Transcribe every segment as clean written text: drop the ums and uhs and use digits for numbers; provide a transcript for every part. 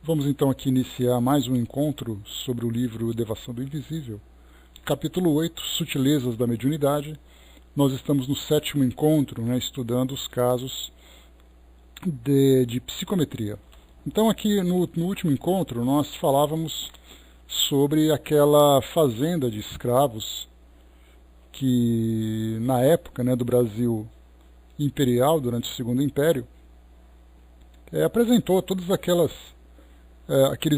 Vamos então aqui iniciar mais um encontro sobre o livro Devação do Invisível. Capítulo 8, Sutilezas da Mediunidade. Nós estamos no 7º encontro, estudando os casos de psicometria. Então aqui no último encontro nós falávamos sobre aquela fazenda de escravos que na época do Brasil imperial, durante o Segundo Império, apresentou todas aqueles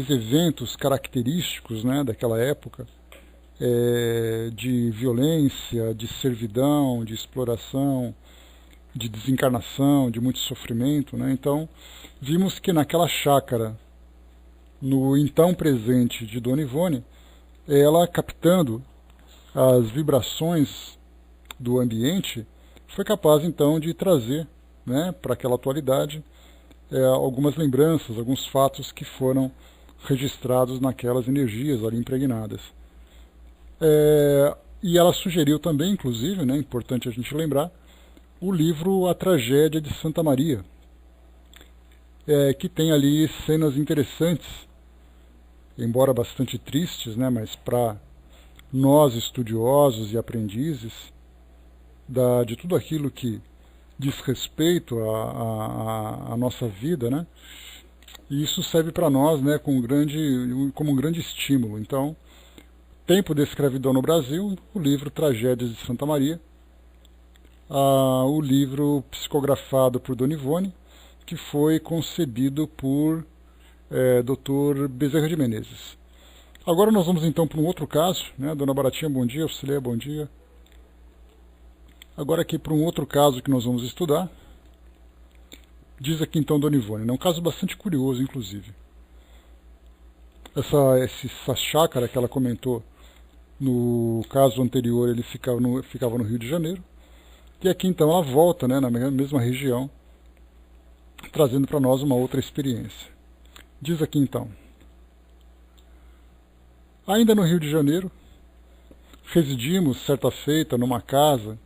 eventos característicos daquela época, de violência, de servidão, de exploração, de desencarnação, de muito sofrimento. Então, vimos que naquela chácara, no então presente de Dona Ivone, ela captando as vibrações do ambiente, foi capaz então de trazer para aquela atualidade algumas lembranças, alguns fatos que foram registrados naquelas energias ali impregnadas. E ela sugeriu também, inclusive, importante a gente lembrar, o livro A Tragédia de Santa Maria, que tem ali cenas interessantes, embora bastante tristes, mas para nós estudiosos e aprendizes de tudo aquilo que diz respeito à nossa vida, e isso serve para nós como um grande estímulo. Então, Tempo de Escravidão no Brasil, o livro Tragédias de Santa Maria, o livro psicografado por Dona Ivone, que foi concebido por Dr. Bezerra de Menezes. Agora nós vamos então para um outro caso, Dona Baratinha, bom dia, Auxilia, bom dia. Agora aqui para um outro caso que nós vamos estudar. Diz aqui então Dona Ivone, um caso bastante curioso, inclusive. Essa chácara que ela comentou no caso anterior, ele ficava no Rio de Janeiro. E aqui então ela volta na mesma região, trazendo para nós uma outra experiência. Diz aqui então: ainda no Rio de Janeiro, residimos certa feita numa casa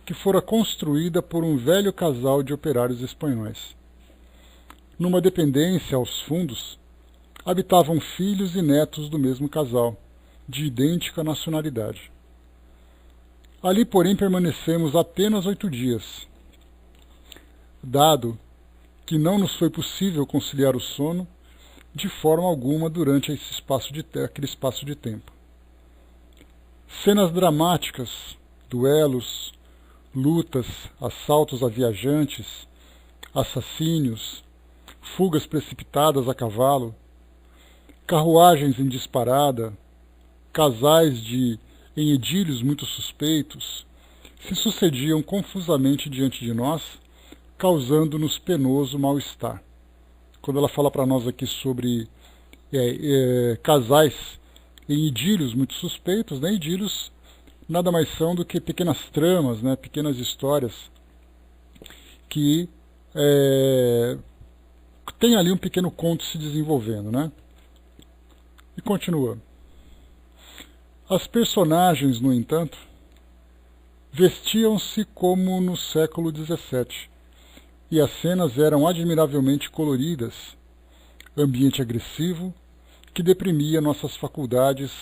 que fora construída por um velho casal de operários espanhóis. Numa dependência aos fundos, habitavam filhos e netos do mesmo casal, de idêntica nacionalidade. Ali, porém, permanecemos apenas 8 dias, dado que não nos foi possível conciliar o sono de forma alguma durante aquele espaço de tempo. Cenas dramáticas, duelos, lutas, assaltos a viajantes, assassínios, fugas precipitadas a cavalo, carruagens em disparada, casais em idílios muito suspeitos, se sucediam confusamente diante de nós, causando-nos penoso mal-estar. Quando ela fala para nós aqui sobre casais em idílios muito suspeitos, idílios nada mais são do que pequenas tramas, pequenas histórias que tem ali um pequeno conto se desenvolvendo. E continua. As personagens, no entanto, vestiam-se como no século XVII, e as cenas eram admiravelmente coloridas, ambiente agressivo que deprimia nossas faculdades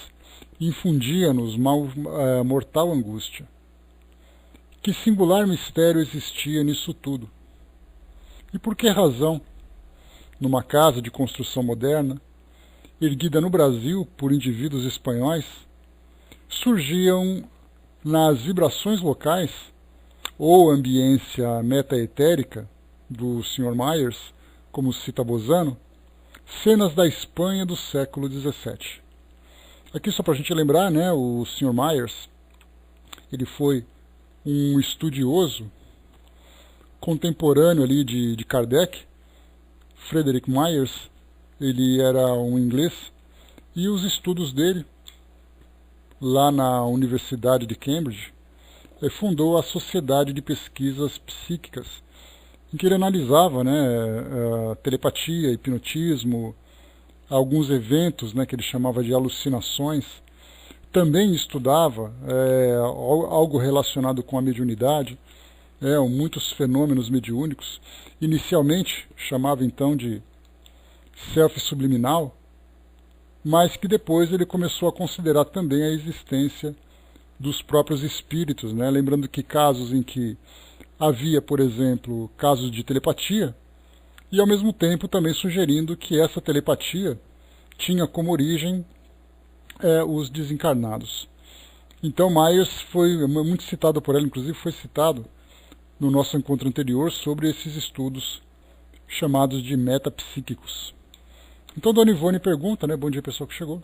e infundia-nos mortal angústia. Que singular mistério existia nisso tudo? E por que razão, numa casa de construção moderna, erguida no Brasil por indivíduos espanhóis, surgiam nas vibrações locais ou ambiência metaetérica do Sr. Myers, como cita Bozano, cenas da Espanha do século XVII. Aqui só para a gente lembrar, o Sr. Myers, ele foi um estudioso contemporâneo ali de Kardec. Frederick Myers, ele era um inglês, e os estudos dele, lá na Universidade de Cambridge, fundou a Sociedade de Pesquisas Psíquicas, em que ele analisava telepatia, hipnotismo, alguns eventos que ele chamava de alucinações. Também estudava algo relacionado com a mediunidade, muitos fenômenos mediúnicos. Inicialmente chamava então de self-subliminal, mas que depois ele começou a considerar também a existência dos próprios espíritos, né? Lembrando que casos em que havia, por exemplo, casos de telepatia, e ao mesmo tempo também sugerindo que essa telepatia tinha como origem os desencarnados. Então Myers foi muito citado por ela, inclusive foi citado no nosso encontro anterior sobre esses estudos chamados de metapsíquicos. Então Dona Ivone pergunta, né, bom dia pessoal que chegou,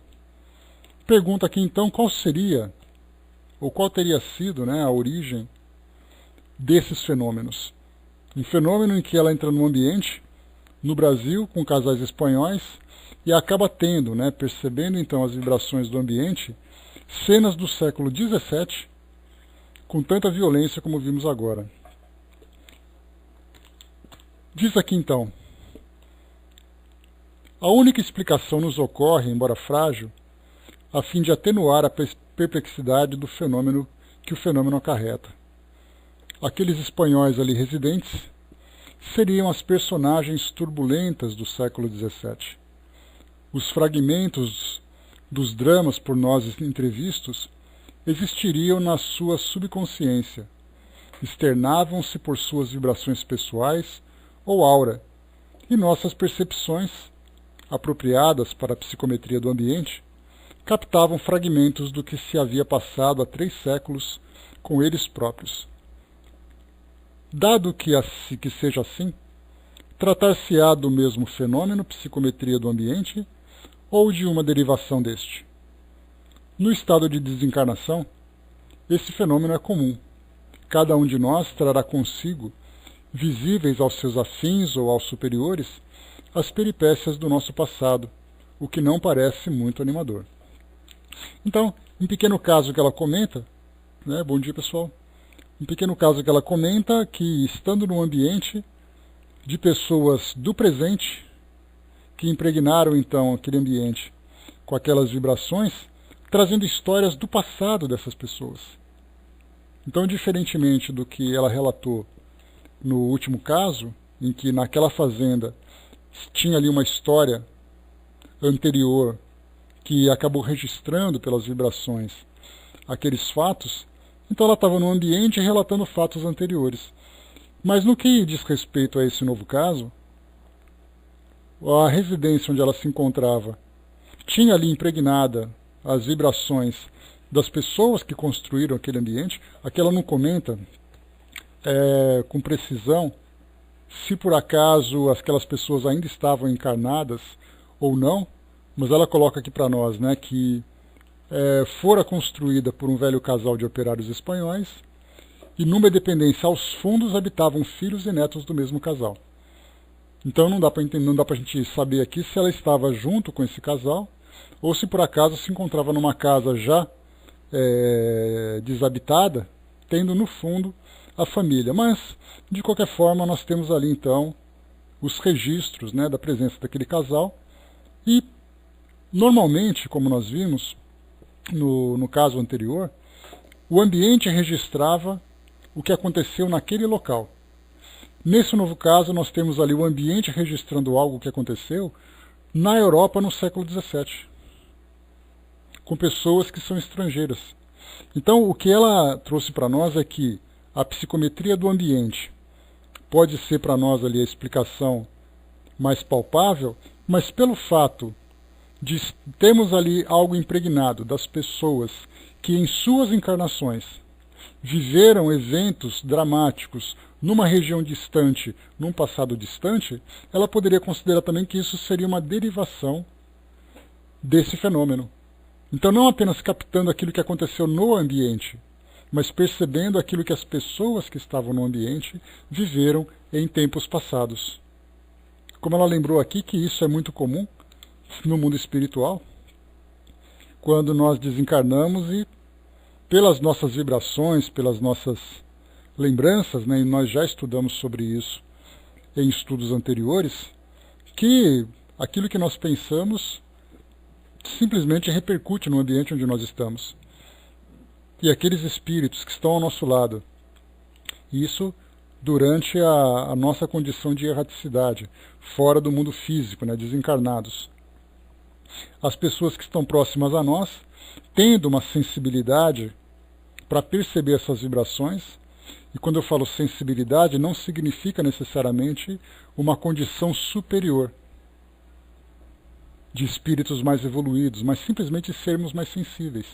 pergunta aqui então qual seria, ou qual teria sido, né, a origem desses fenômenos. Um fenômeno em que ela entra num ambiente, no Brasil, com casais espanhóis, e acaba tendo, né, percebendo então as vibrações do ambiente, cenas do século XVII, com tanta violência como vimos agora. Diz aqui então, a única explicação nos ocorre, embora frágil, a fim de atenuar a perplexidade do fenômeno que o fenômeno acarreta. Aqueles espanhóis ali residentes seriam as personagens turbulentas do século XVII. Os fragmentos dos dramas por nós entrevistos existiriam na sua subconsciência, externavam-se por suas vibrações pessoais ou aura, e nossas percepções, apropriadas para a psicometria do ambiente, captavam fragmentos do que se havia passado há 3 séculos com eles próprios. Dado que seja assim, tratar-se-á do mesmo fenômeno, psicometria do ambiente, ou de uma derivação deste. No estado de desencarnação, esse fenômeno é comum. Cada um de nós trará consigo, visíveis aos seus afins ou aos superiores, as peripécias do nosso passado, o que não parece muito animador. Então, um pequeno caso que ela comenta, né, bom dia pessoal, um pequeno caso que ela comenta que, estando num ambiente de pessoas do presente, que impregnaram então aquele ambiente com aquelas vibrações, trazendo histórias do passado dessas pessoas. Então, diferentemente do que ela relatou no último caso, em que naquela fazenda tinha ali uma história anterior que acabou registrando pelas vibrações aqueles fatos, então ela estava no ambiente relatando fatos anteriores. Mas no que diz respeito a esse novo caso, a residência onde ela se encontrava tinha ali impregnada as vibrações das pessoas que construíram aquele ambiente. Aqui ela não comenta com precisão se por acaso aquelas pessoas ainda estavam encarnadas ou não, mas ela coloca aqui para nós, né, que fora construída por um velho casal de operários espanhóis e numa dependência aos fundos habitavam filhos e netos do mesmo casal. Então não dá para a gente saber aqui se ela estava junto com esse casal ou se por acaso se encontrava numa casa já desabitada, tendo no fundo a família. Mas, de qualquer forma, nós temos ali então os registros, né, da presença daquele casal e, normalmente, como nós vimos no caso anterior, o ambiente registrava o que aconteceu naquele local. Nesse novo caso, nós temos ali o ambiente registrando algo que aconteceu na Europa no século XVII, com pessoas que são estrangeiras. Então, o que ela trouxe para nós é que a psicometria do ambiente pode ser para nós ali a explicação mais palpável, mas pelo fato de termos ali algo impregnado das pessoas que em suas encarnações viveram eventos dramáticos numa região distante, num passado distante, ela poderia considerar também que isso seria uma derivação desse fenômeno. Então, não apenas captando aquilo que aconteceu no ambiente, mas percebendo aquilo que as pessoas que estavam no ambiente viveram em tempos passados. Como ela lembrou aqui que isso é muito comum no mundo espiritual, quando nós desencarnamos e pelas nossas vibrações, pelas nossas lembranças, né, e nós já estudamos sobre isso em estudos anteriores, que aquilo que nós pensamos simplesmente repercute no ambiente onde nós estamos. E aqueles espíritos que estão ao nosso lado, isso durante a nossa condição de erraticidade, fora do mundo físico, né, desencarnados. As pessoas que estão próximas a nós, tendo uma sensibilidade para perceber essas vibrações, e quando eu falo sensibilidade, não significa necessariamente uma condição superior de espíritos mais evoluídos, mas simplesmente sermos mais sensíveis.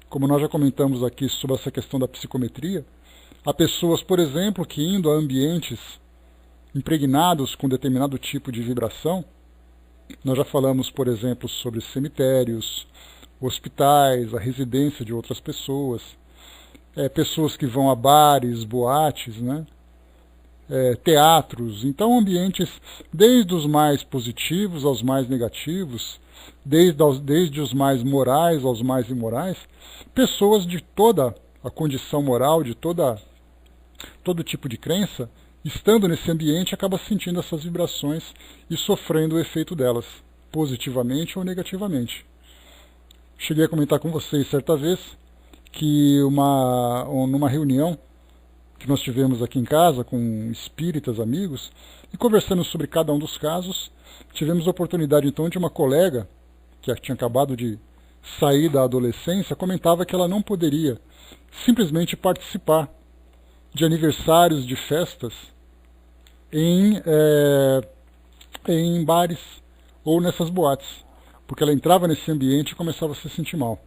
Como nós já comentamos aqui sobre essa questão da psicometria, há pessoas, por exemplo, que indo a ambientes impregnados com determinado tipo de vibração, nós já falamos, por exemplo, sobre cemitérios, hospitais, a residência de outras pessoas, pessoas que vão a bares, boates, né? Teatros, então ambientes desde os mais positivos aos mais negativos, desde os mais morais aos mais imorais, pessoas de toda a condição moral, de todo tipo de crença, estando nesse ambiente, acaba sentindo essas vibrações e sofrendo o efeito delas, positivamente ou negativamente. Cheguei a comentar com vocês certa vez que numa reunião que nós tivemos aqui em casa com espíritas amigos, e conversando sobre cada um dos casos, tivemos a oportunidade então de uma colega, que tinha acabado de sair da adolescência, comentava que ela não poderia simplesmente participar de aniversários, de festas, em bares ou nessas boates, porque ela entrava nesse ambiente e começava a se sentir mal.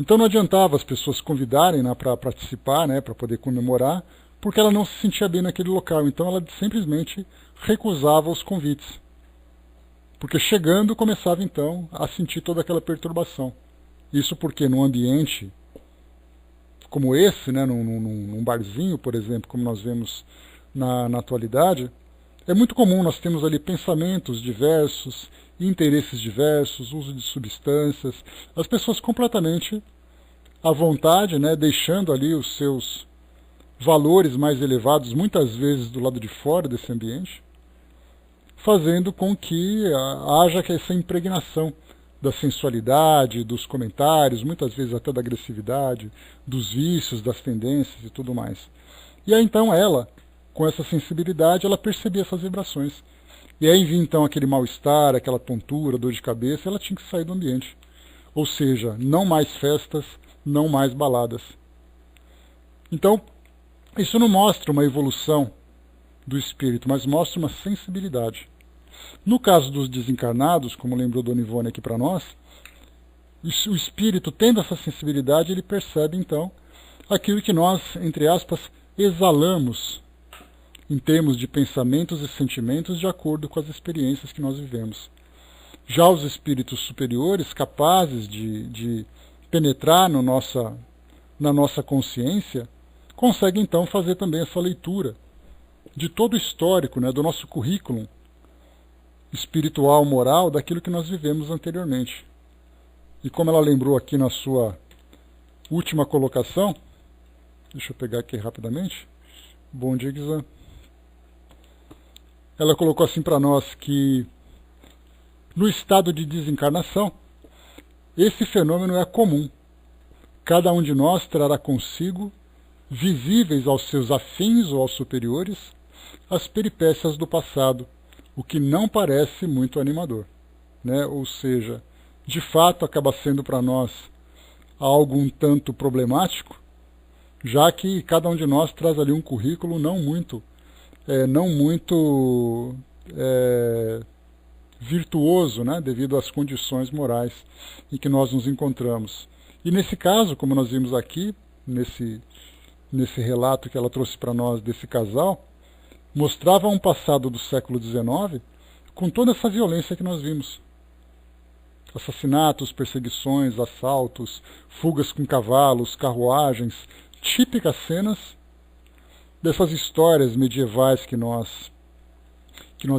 Então não adiantava as pessoas convidarem, né, para participar, né, para poder comemorar, porque ela não se sentia bem naquele local. Então ela simplesmente recusava os convites. Porque chegando começava então a sentir toda aquela perturbação. Isso porque num ambiente como esse, né, num barzinho, por exemplo, como nós vemos na atualidade, é muito comum nós termos ali pensamentos diversos, interesses diversos, uso de substâncias, as pessoas completamente à vontade, né, deixando ali os seus valores mais elevados, muitas vezes do lado de fora desse ambiente, fazendo com que haja essa impregnação da sensualidade, dos comentários, muitas vezes até da agressividade, dos vícios, das tendências e tudo mais. E aí então ela, com essa sensibilidade, ela percebia essas vibrações. E aí vinha então aquele mal-estar, aquela tontura, dor de cabeça, ela tinha que sair do ambiente. Ou seja, não mais festas, não mais baladas. Então, isso não mostra uma evolução do espírito, mas mostra uma sensibilidade. No caso dos desencarnados, como lembrou Dona Ivone aqui para nós, o espírito, tendo essa sensibilidade, ele percebe então aquilo que nós, entre aspas, exalamos em termos de pensamentos e sentimentos de acordo com as experiências que nós vivemos. Já os espíritos superiores, capazes de penetrar na nossa consciência, conseguem então fazer também essa leitura de todo o histórico, né, do nosso currículo espiritual, moral, daquilo que nós vivemos anteriormente. E como ela lembrou aqui na sua última colocação, deixa eu pegar aqui rapidamente, bom dia, Guizan. Ela colocou assim para nós que no estado de desencarnação, esse fenômeno é comum. Cada um de nós trará consigo, visíveis aos seus afins ou aos superiores, as peripécias do passado, o que não parece muito animador, né? Ou seja, de fato acaba sendo para nós algo um tanto problemático, já que cada um de nós traz ali um currículo não muito virtuoso, né, devido às condições morais em que nós nos encontramos. E nesse caso, como nós vimos aqui, nesse relato que ela trouxe para nós desse casal, mostrava um passado do século XIX com toda essa violência que nós vimos. Assassinatos, perseguições, assaltos, fugas com cavalos, carruagens, típicas cenas dessas histórias medievais que nós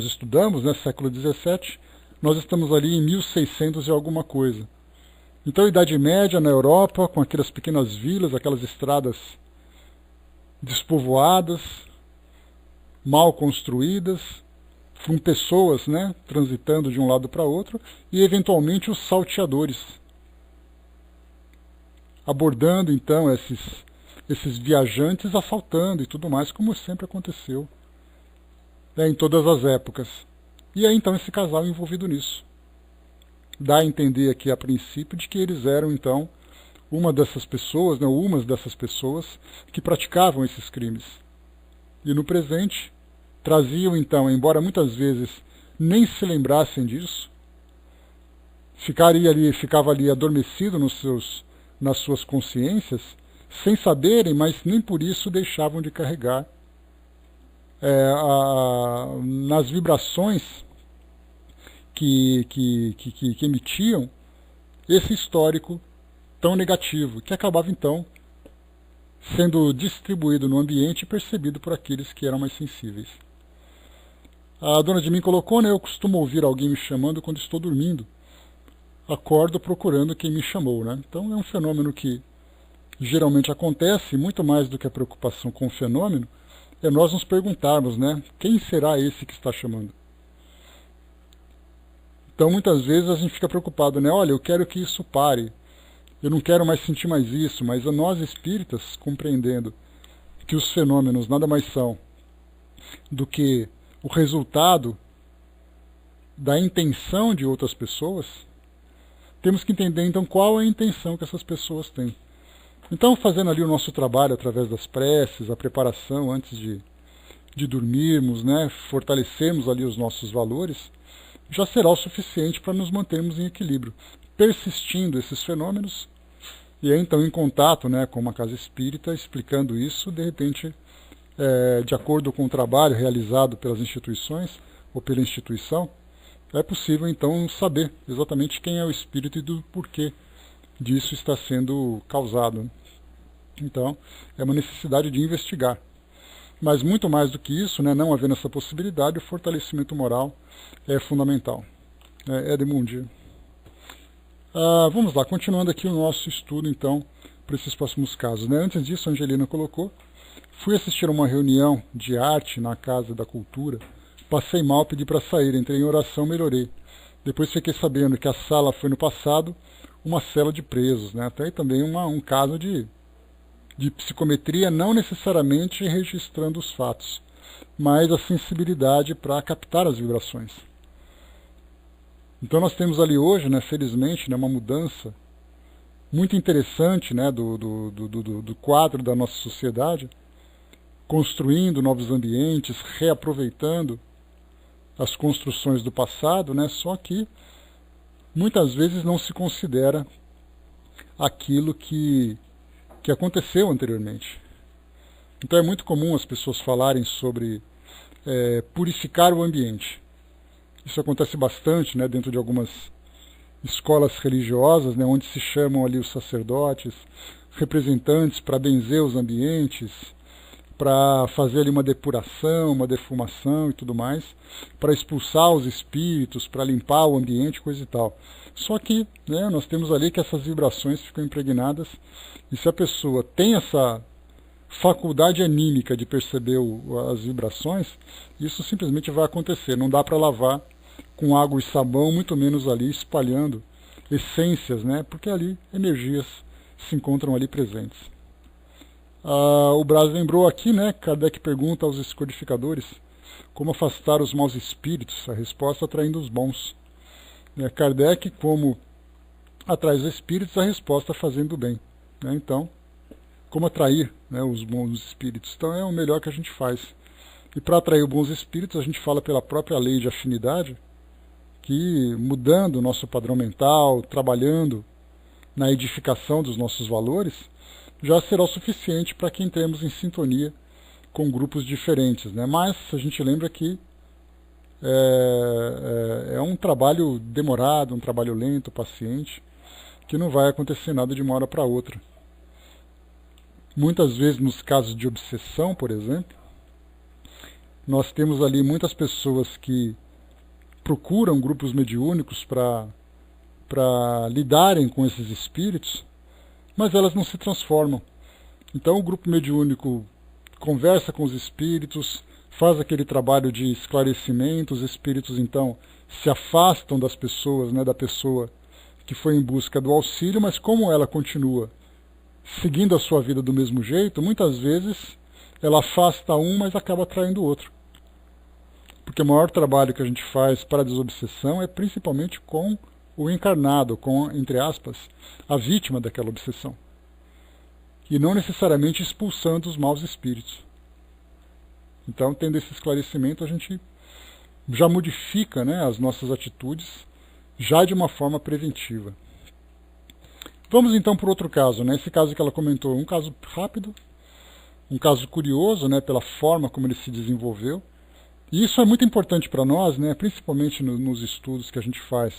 estudamos, né, século XVII, nós estamos ali em 1600 e alguma coisa. Então, a Idade Média na Europa, com aquelas pequenas vilas, aquelas estradas despovoadas, mal construídas, com pessoas, né, transitando de um lado para outro, e eventualmente os salteadores, abordando então esses viajantes assaltando e tudo mais, como sempre aconteceu, né, em todas as épocas. E aí então esse casal envolvido nisso. Dá a entender aqui a princípio de que eles eram então umas dessas pessoas que praticavam esses crimes. E no presente traziam então, embora muitas vezes nem se lembrassem disso, ficava ali adormecido nas suas consciências, sem saberem, mas nem por isso deixavam de carregar nas vibrações que emitiam esse histórico tão negativo, que acabava então sendo distribuído no ambiente e percebido por aqueles que eram mais sensíveis. A dona de mim colocou, né, eu costumo ouvir alguém me chamando quando estou dormindo. Acordo procurando quem me chamou, né? Então é um fenômeno que geralmente acontece, muito mais do que a preocupação com o fenômeno, é nós nos perguntarmos, né, quem será esse que está chamando? Então muitas vezes a gente fica preocupado, né, olha, eu quero que isso pare, eu não quero mais sentir mais isso, mas nós espíritas, compreendendo que os fenômenos nada mais são do que o resultado da intenção de outras pessoas, temos que entender então qual é a intenção que essas pessoas têm. Então, fazendo ali o nosso trabalho através das preces, a preparação antes de dormirmos, né, fortalecermos ali os nossos valores, já será o suficiente para nos mantermos em equilíbrio, persistindo esses fenômenos, e aí então em contato, né, com uma casa espírita, explicando isso, de repente, de acordo com o trabalho realizado pelas instituições, ou pela instituição, é possível então saber exatamente quem é o espírito e do porquê disso está sendo causado. Então, é uma necessidade de investigar. Mas muito mais do que isso, né, não havendo essa possibilidade, o fortalecimento moral é fundamental. Edmundo. Vamos lá, continuando aqui o nosso estudo, então, para esses próximos casos. Né? Antes disso, a Angelina colocou, fui assistir a uma reunião de arte na Casa da Cultura, passei mal, pedi para sair, entrei em oração, melhorei. Depois fiquei sabendo que a sala foi no passado uma cela de presos. Né? Até aí também um caso de psicometria, não necessariamente registrando os fatos, mas a sensibilidade para captar as vibrações. Então nós temos ali hoje, né, felizmente, né, uma mudança muito interessante, né, do quadro da nossa sociedade, construindo novos ambientes, reaproveitando as construções do passado, né, só que muitas vezes não se considera aquilo que aconteceu anteriormente. Então é muito comum as pessoas falarem sobre purificar o ambiente. Isso acontece bastante, né, dentro de algumas escolas religiosas, né, onde se chamam ali os sacerdotes, representantes para benzer os ambientes, para fazer ali uma depuração, uma defumação e tudo mais, para expulsar os espíritos, para limpar o ambiente, coisa e tal. Só que, né, nós temos ali que essas vibrações ficam impregnadas, e se a pessoa tem essa faculdade anímica de perceber as vibrações, isso simplesmente vai acontecer. Não dá para lavar com água e sabão, muito menos ali espalhando essências, né, porque ali energias se encontram ali presentes. O Braz lembrou aqui, né, Kardec pergunta aos escodificadores como afastar os maus espíritos, a resposta atraindo os bons. Kardec, como atrai os espíritos, a resposta fazendo o bem. Né? Então, como atrair, né, os bons espíritos? Então é o melhor que a gente faz. E para atrair os bons espíritos, a gente fala pela própria lei de afinidade, que mudando o nosso padrão mental, trabalhando na edificação dos nossos valores, já será o suficiente para que entremos em sintonia com grupos diferentes. Né? Mas a gente lembra que é um trabalho demorado, um trabalho lento, paciente, que não vai acontecer nada de uma hora para outra. Muitas vezes, nos casos de obsessão, por exemplo, nós temos ali muitas pessoas que procuram grupos mediúnicos para lidarem com esses espíritos, mas elas não se transformam. Então o grupo mediúnico conversa com os espíritos, faz aquele trabalho de esclarecimento, os espíritos então se afastam das pessoas, né, da pessoa que foi em busca do auxílio, mas como ela continua seguindo a sua vida do mesmo jeito, muitas vezes ela afasta um, mas acaba atraindo o outro. Porque o maior trabalho que a gente faz para a desobsessão é principalmente com o encarnado, com, entre aspas, a vítima daquela obsessão. E não necessariamente expulsando os maus espíritos. Então, tendo esse esclarecimento, a gente já modifica, né, as nossas atitudes, já de uma forma preventiva. Vamos então por outro caso, né? Esse caso que ela comentou, um caso rápido, um caso curioso, né, pela forma como ele se desenvolveu. E isso é muito importante para nós, né, principalmente nos estudos que a gente faz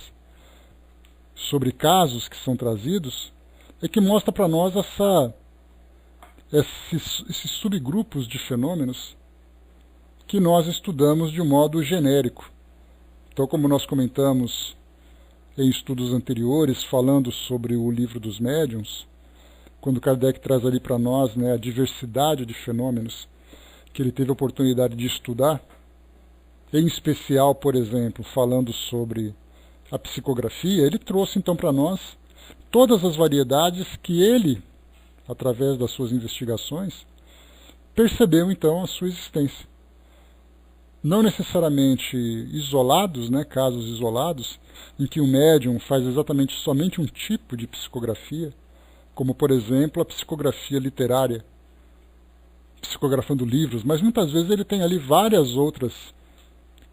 sobre casos que são trazidos, é que mostra para nós esses subgrupos de fenômenos que nós estudamos de um modo genérico. Então, como nós comentamos em estudos anteriores, falando sobre o Livro dos Médiuns, quando Kardec traz ali para nós, né, a diversidade de fenômenos que ele teve a oportunidade de estudar, em especial, por exemplo, falando sobre a psicografia, ele trouxe então para nós todas as variedades que ele, através das suas investigações, percebeu então a sua existência. Não necessariamente isolados, né, casos isolados, em que o médium faz exatamente somente um tipo de psicografia, como, por exemplo, a psicografia literária, psicografando livros, mas muitas vezes ele tem ali várias outras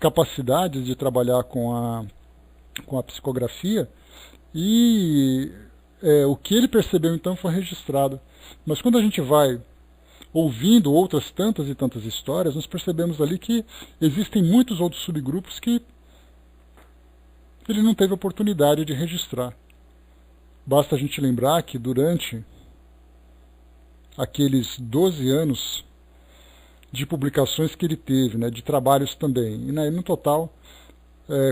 capacidades de trabalhar com a psicografia, e o que ele percebeu então foi registrado. Mas quando a gente vai ouvindo outras tantas e tantas histórias, nós percebemos ali que existem muitos outros subgrupos que ele não teve oportunidade de registrar. Basta a gente lembrar que durante aqueles 12 anos de publicações que ele teve, né, de trabalhos também, e no total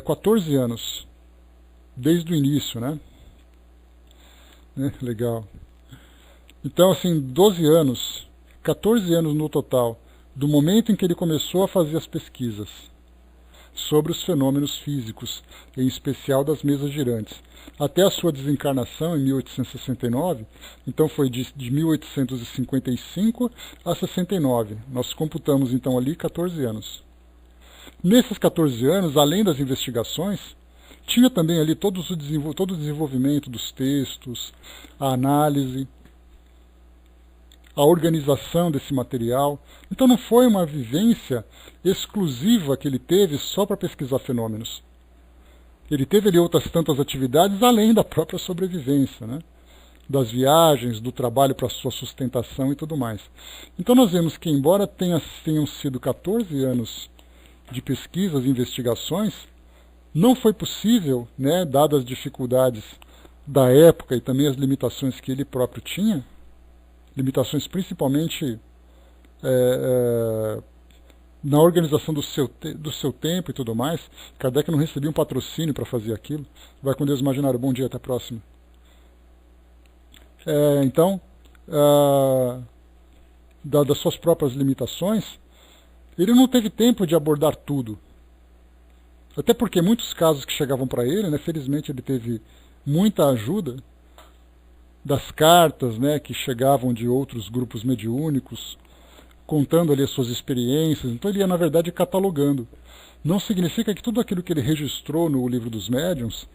14 anos, desde o início, né? Legal. Então, assim, 12 anos, 14 anos no total, do momento em que ele começou a fazer as pesquisas sobre os fenômenos físicos, em especial das mesas girantes, até a sua desencarnação em 1869, então foi de 1855 a 69. Nós computamos então ali 14 anos. Nesses 14 anos, além das investigações, tinha também ali todo o desenvolvimento dos textos, a análise, a organização desse material. Então não foi uma vivência exclusiva que ele teve só para pesquisar fenômenos. Ele teve ali outras tantas atividades além da própria sobrevivência, né? Das viagens, do trabalho para sua sustentação e tudo mais. Então nós vemos que, embora tenham sido 14 anos de pesquisas e investigações, não foi possível, né, dadas as dificuldades da época e também as limitações que ele próprio tinha, limitações principalmente na organização do seu tempo e tudo mais. Kardec não recebia um patrocínio para fazer aquilo. Vai com Deus, Imaginário. Bom dia, até a próxima. Então, das suas próprias limitações, ele não teve tempo de abordar tudo. Até porque muitos casos que chegavam para ele, né, felizmente ele teve muita ajuda das cartas, né, que chegavam de outros grupos mediúnicos, contando ali as suas experiências. Então ele ia, na verdade, catalogando. Não significa que tudo aquilo que ele registrou no Livro dos Médiuns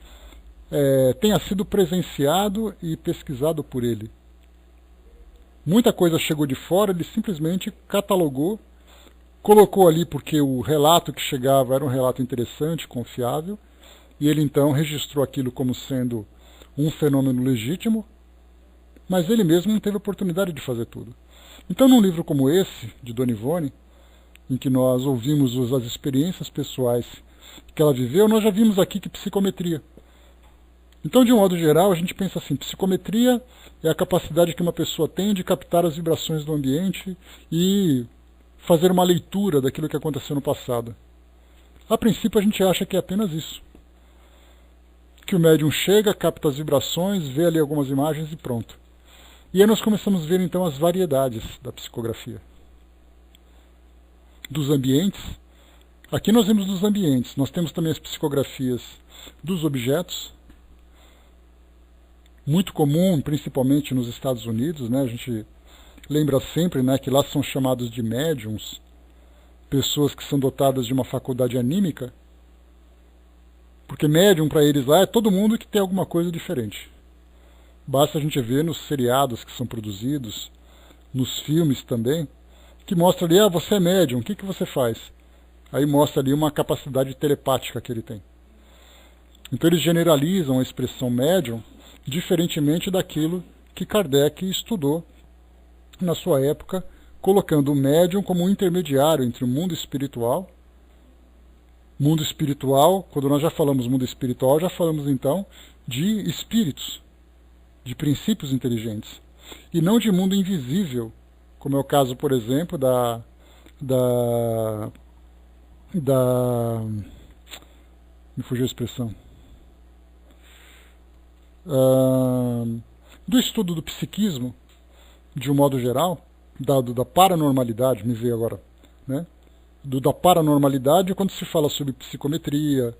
tenha sido presenciado e pesquisado por ele. Muita coisa chegou de fora, ele simplesmente catalogou, colocou ali porque o relato que chegava era um relato interessante, confiável, e ele então registrou aquilo como sendo um fenômeno legítimo, mas ele mesmo não teve oportunidade de fazer tudo. Então, num livro como esse, de Dona Ivone, em que nós ouvimos as experiências pessoais que ela viveu, nós já vimos aqui que psicometria. Então, de um modo geral, a gente pensa assim, psicometria é a capacidade que uma pessoa tem de captar as vibrações do ambiente e fazer uma leitura daquilo que aconteceu no passado. A princípio, a gente acha que é apenas isso. Que o médium chega, capta as vibrações, vê ali algumas imagens e pronto. E aí nós começamos a ver então as variedades da psicografia. Dos ambientes. Aqui nós vemos dos ambientes. Nós temos também as psicografias dos objetos. muito comum, principalmente nos Estados Unidos, né? A gente lembra sempre, né, que lá são chamados de médiums, pessoas que são dotadas de uma faculdade anímica, porque médium para eles lá é todo mundo que tem alguma coisa diferente. Basta a gente ver nos seriados que são produzidos, nos filmes também, que mostra ali, você é médium, o que você faz? Aí mostra ali uma capacidade telepática que ele tem. Então eles generalizam a expressão médium, diferentemente daquilo que Kardec estudou na sua época, colocando o médium como um intermediário entre o mundo espiritual. Mundo espiritual, quando nós já falamos mundo espiritual, já falamos então de espíritos, de princípios inteligentes, e não de mundo invisível, como é o caso, por exemplo, me fugiu a expressão, do estudo do psiquismo, de um modo geral, da paranormalidade, me veio agora, né? Da paranormalidade, quando se fala sobre psicometria,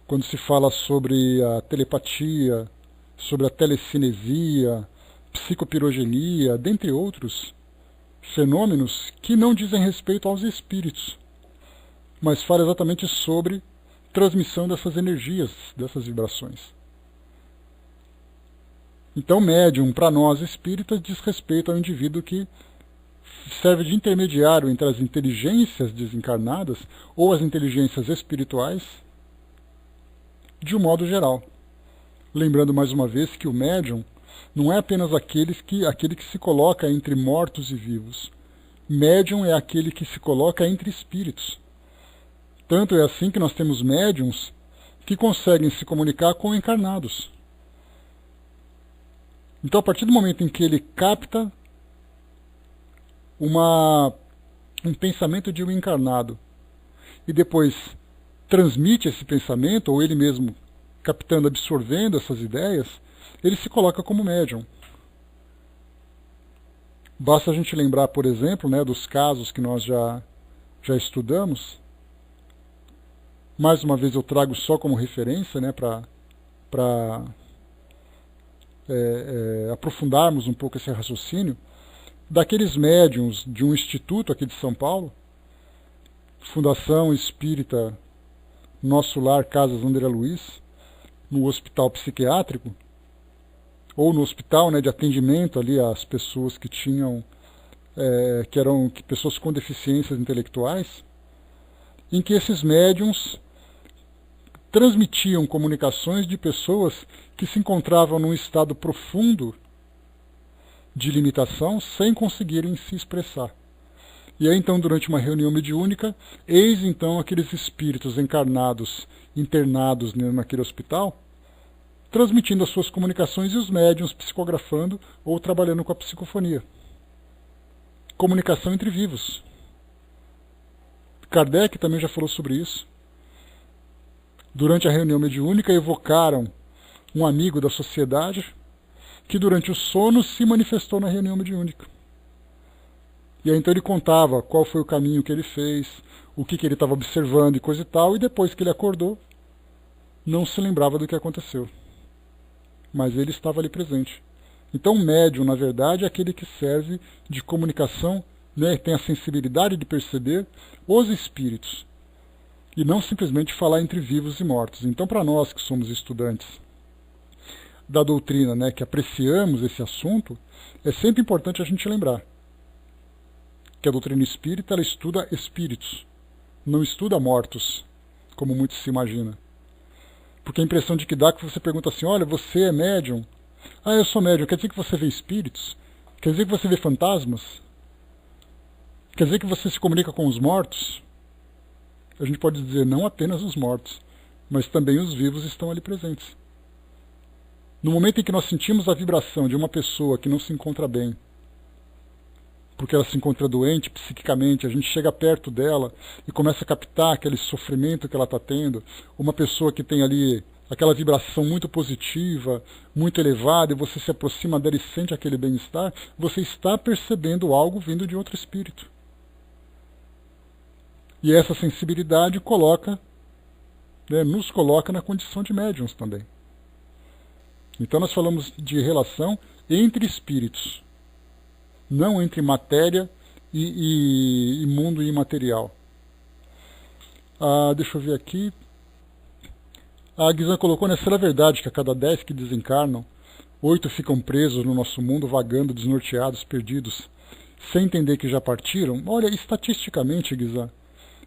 quando se fala sobre a telepatia, sobre a telecinesia, psicopirogenia, dentre outros fenômenos que não dizem respeito aos espíritos, mas fala exatamente sobre transmissão dessas energias, dessas vibrações. Então, médium, para nós espíritas, diz respeito ao indivíduo que serve de intermediário entre as inteligências desencarnadas ou as inteligências espirituais, de um modo geral. Lembrando mais uma vez que o médium não é apenas aquele que se coloca entre mortos e vivos. Médium é aquele que se coloca entre espíritos. Tanto é assim que nós temos médiums que conseguem se comunicar com encarnados. Então, a partir do momento em que ele capta um pensamento de um encarnado e depois transmite esse pensamento, ou ele mesmo captando, absorvendo essas ideias, ele se coloca como médium. Basta a gente lembrar, por exemplo, né, dos casos que nós já estudamos. Mais uma vez eu trago só como referência, né, para aprofundarmos um pouco esse raciocínio, daqueles médiuns de um instituto aqui de São Paulo, Fundação Espírita Nosso Lar Casas André Luiz, no hospital psiquiátrico, ou no hospital, né, de atendimento ali às pessoas que tinham, que eram pessoas com deficiências intelectuais, em que esses médiuns transmitiam comunicações de pessoas que se encontravam num estado profundo de limitação, sem conseguirem se expressar. E aí então, durante uma reunião mediúnica, eis então aqueles espíritos encarnados, internados naquele hospital, transmitindo as suas comunicações e os médiuns psicografando ou trabalhando com a psicofonia. Comunicação entre vivos. Kardec também já falou sobre isso. Durante a reunião mediúnica, evocaram um amigo da sociedade que durante o sono se manifestou na reunião mediúnica. E aí então ele contava qual foi o caminho que ele fez, o que ele estava observando e coisa e tal, e depois que ele acordou, não se lembrava do que aconteceu. Mas ele estava ali presente. Então o médium, na verdade, é aquele que serve de comunicação, né, tem a sensibilidade de perceber os espíritos, e não simplesmente falar entre vivos e mortos. Então, para nós que somos estudantes da doutrina, né, que apreciamos esse assunto, é sempre importante a gente lembrar que a doutrina espírita ela estuda espíritos, não estuda mortos, como muito se imagina. Porque a impressão de que dá que você pergunta assim, olha, você é médium? Ah, eu sou médium, quer dizer que você vê espíritos? Quer dizer que você vê fantasmas? Quer dizer que você se comunica com os mortos? A gente pode dizer não apenas os mortos, mas também os vivos estão ali presentes. No momento em que nós sentimos a vibração de uma pessoa que não se encontra bem, porque ela se encontra doente psiquicamente, a gente chega perto dela e começa a captar aquele sofrimento que ela está tendo, uma pessoa que tem ali aquela vibração muito positiva, muito elevada, e você se aproxima dela e sente aquele bem-estar, você está percebendo algo vindo de outro espírito. E essa sensibilidade coloca, né, nos coloca na condição de médiuns também. Então nós falamos de relação entre espíritos, não entre matéria e mundo imaterial. Deixa eu ver aqui. A Guizan colocou, né? Será verdade que a cada 10 que desencarnam, 8 ficam presos no nosso mundo, vagando, desnorteados, perdidos, sem entender que já partiram? Olha, estatisticamente, Guizan,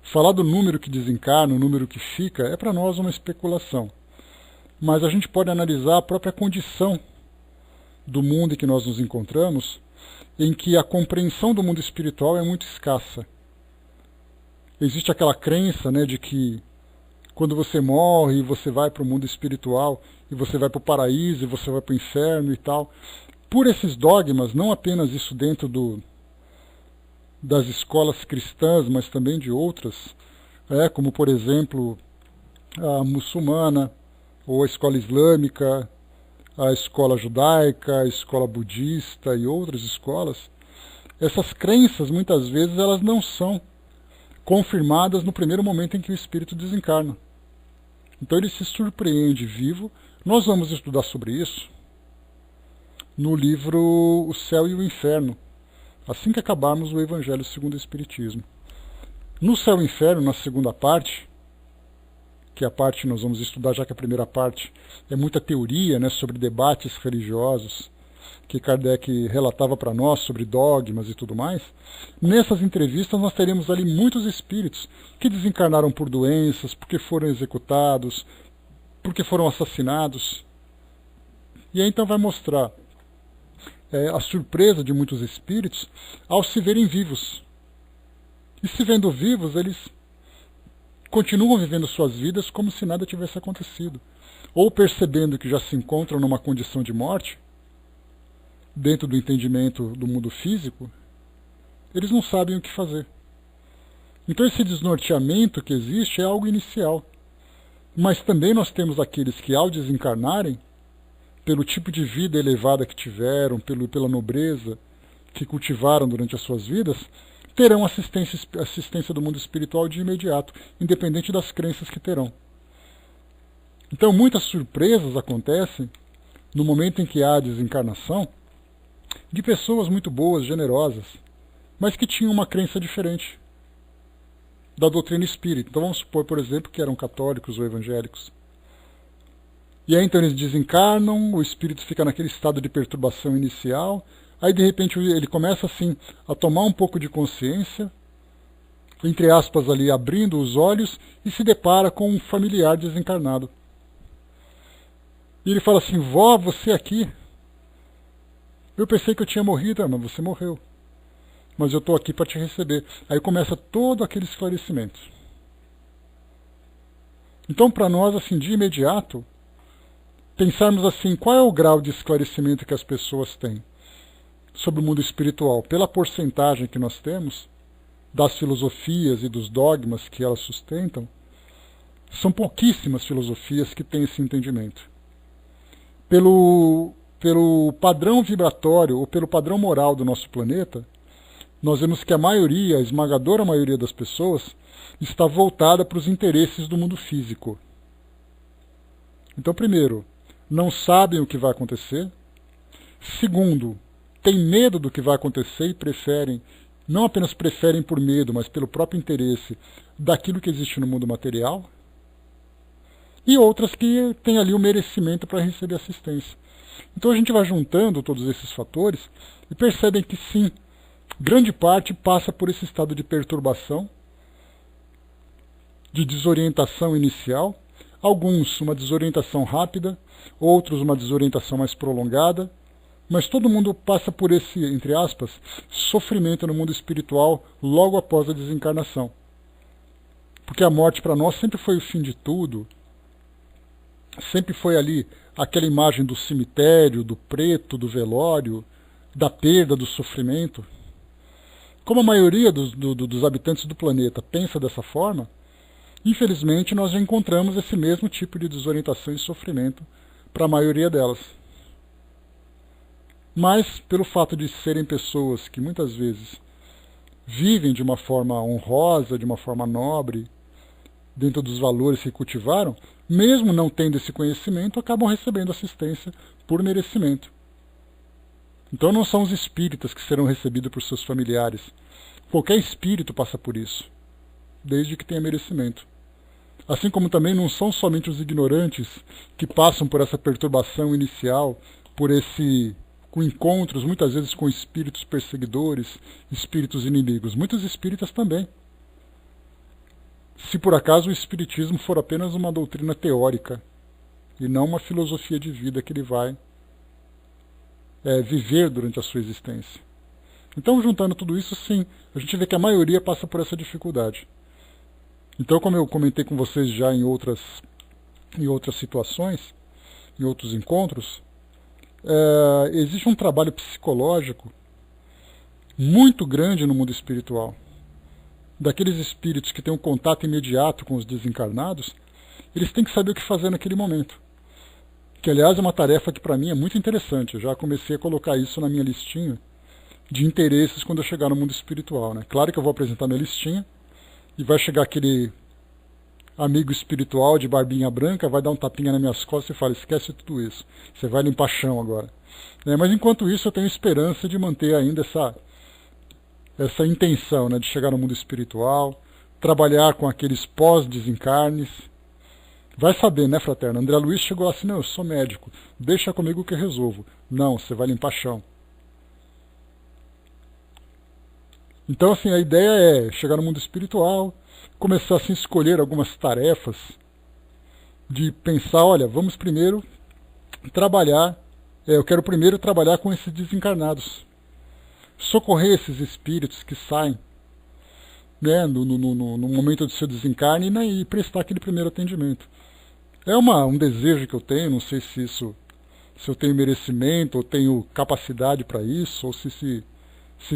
falar do número que desencarna, o número que fica, é para nós uma especulação. Mas a gente pode analisar a própria condição do mundo em que nós nos encontramos, em que a compreensão do mundo espiritual é muito escassa. Existe aquela crença, né, de que quando você morre, você vai para o mundo espiritual, e você vai para o paraíso, e você vai para o inferno e tal. Por esses dogmas, não apenas isso dentro das escolas cristãs, mas também de outras, como por exemplo a muçulmana, ou a escola islâmica, a escola judaica, a escola budista e outras escolas, essas crenças muitas vezes elas não são confirmadas no primeiro momento em que o espírito desencarna. Então ele se surpreende vivo. Nós vamos estudar sobre isso no livro O Céu e o Inferno, assim que acabarmos o Evangelho segundo o Espiritismo. No Céu e Inferno, na segunda parte, que é a parte que nós vamos estudar, já que a primeira parte é muita teoria, né, sobre debates religiosos, que Kardec relatava para nós sobre dogmas e tudo mais. Nessas entrevistas nós teremos ali muitos espíritos que desencarnaram por doenças, porque foram executados, porque foram assassinados. E aí então vai mostrar a surpresa de muitos espíritos ao se verem vivos. E se vendo vivos, eles continuam vivendo suas vidas como se nada tivesse acontecido. Ou percebendo que já se encontram numa condição de morte, dentro do entendimento do mundo físico, eles não sabem o que fazer. Então esse desnorteamento que existe é algo inicial. Mas também nós temos aqueles que, ao desencarnarem, pelo tipo de vida elevada que tiveram, pela nobreza que cultivaram durante as suas vidas, terão assistência do mundo espiritual de imediato, independente das crenças que terão. Então muitas surpresas acontecem no momento em que há a desencarnação de pessoas muito boas, generosas, mas que tinham uma crença diferente da doutrina espírita. Então vamos supor, por exemplo, que eram católicos ou evangélicos. E aí então eles desencarnam, o espírito fica naquele estado de perturbação inicial, aí de repente ele começa assim a tomar um pouco de consciência, entre aspas ali, abrindo os olhos, e se depara com um familiar desencarnado. E ele fala assim: vó, você aqui? Eu pensei que eu tinha morrido. Mas você morreu. Mas eu estou aqui para te receber. Aí começa todo aquele esclarecimento. Então, para nós, assim, de imediato, pensarmos assim, qual é o grau de esclarecimento que as pessoas têm sobre o mundo espiritual? Pela porcentagem que nós temos, das filosofias e dos dogmas que elas sustentam, são pouquíssimas filosofias que têm esse entendimento. Pelo padrão vibratório ou pelo padrão moral do nosso planeta, nós vemos que a esmagadora maioria das pessoas está voltada para os interesses do mundo físico. Então, primeiro, não sabem o que vai acontecer. Segundo, têm medo do que vai acontecer e não apenas preferem por medo, mas pelo próprio interesse daquilo que existe no mundo material. E outras que têm ali o merecimento para receber assistência. Então a gente vai juntando todos esses fatores e percebem que sim, grande parte passa por esse estado de perturbação, de desorientação inicial, alguns uma desorientação rápida, outros uma desorientação mais prolongada, mas todo mundo passa por esse, entre aspas, sofrimento no mundo espiritual logo após a desencarnação. Porque a morte para nós sempre foi o fim de tudo, sempre foi ali aquela imagem do cemitério, do preto, do velório, da perda, do sofrimento. Como a maioria dos habitantes do planeta pensa dessa forma, infelizmente nós já encontramos esse mesmo tipo de desorientação e sofrimento para a maioria delas. Mas, pelo fato de serem pessoas que muitas vezes vivem de uma forma honrosa, de uma forma nobre, dentro dos valores que cultivaram, mesmo não tendo esse conhecimento, acabam recebendo assistência por merecimento. Então não são os espíritas que serão recebidos por seus familiares. Qualquer espírito passa por isso, desde que tenha merecimento. Assim como também não são somente os ignorantes que passam por essa perturbação inicial, com encontros muitas vezes com espíritos perseguidores, espíritos inimigos. Muitos espíritas também. Se por acaso o espiritismo for apenas uma doutrina teórica e não uma filosofia de vida que ele vai viver durante a sua existência. Então, juntando tudo isso, sim, a gente vê que a maioria passa por essa dificuldade. Então, como eu comentei com vocês já em outras situações, em outros encontros, existe um trabalho psicológico muito grande no mundo espiritual. Daqueles espíritos que têm um contato imediato com os desencarnados, eles têm que saber o que fazer naquele momento. Que, aliás, é uma tarefa que, para mim, é muito interessante. Eu já comecei a colocar isso na minha listinha de interesses quando eu chegar no mundo espiritual, né? Claro que eu vou apresentar minha listinha e vai chegar aquele amigo espiritual de barbinha branca, vai dar um tapinha nas minhas costas e fala, esquece tudo isso, você vai limpar chão agora. Mas enquanto isso eu tenho esperança de manter ainda essa intenção, né, de chegar no mundo espiritual, trabalhar com aqueles pós-desencarnes. Vai saber, né, fraterno? André Luiz chegou lá assim, não, eu sou médico, deixa comigo que eu resolvo. Não, você vai limpar chão. Então, assim, a ideia é chegar no mundo espiritual, começar assim, a escolher algumas tarefas, de pensar, olha, vamos primeiro trabalhar, eu quero primeiro trabalhar com esses desencarnados, socorrer esses espíritos que saem, né, no momento do seu desencarne, né, e prestar aquele primeiro atendimento. É um desejo que eu tenho, não sei se eu tenho merecimento, ou tenho capacidade para isso, ou se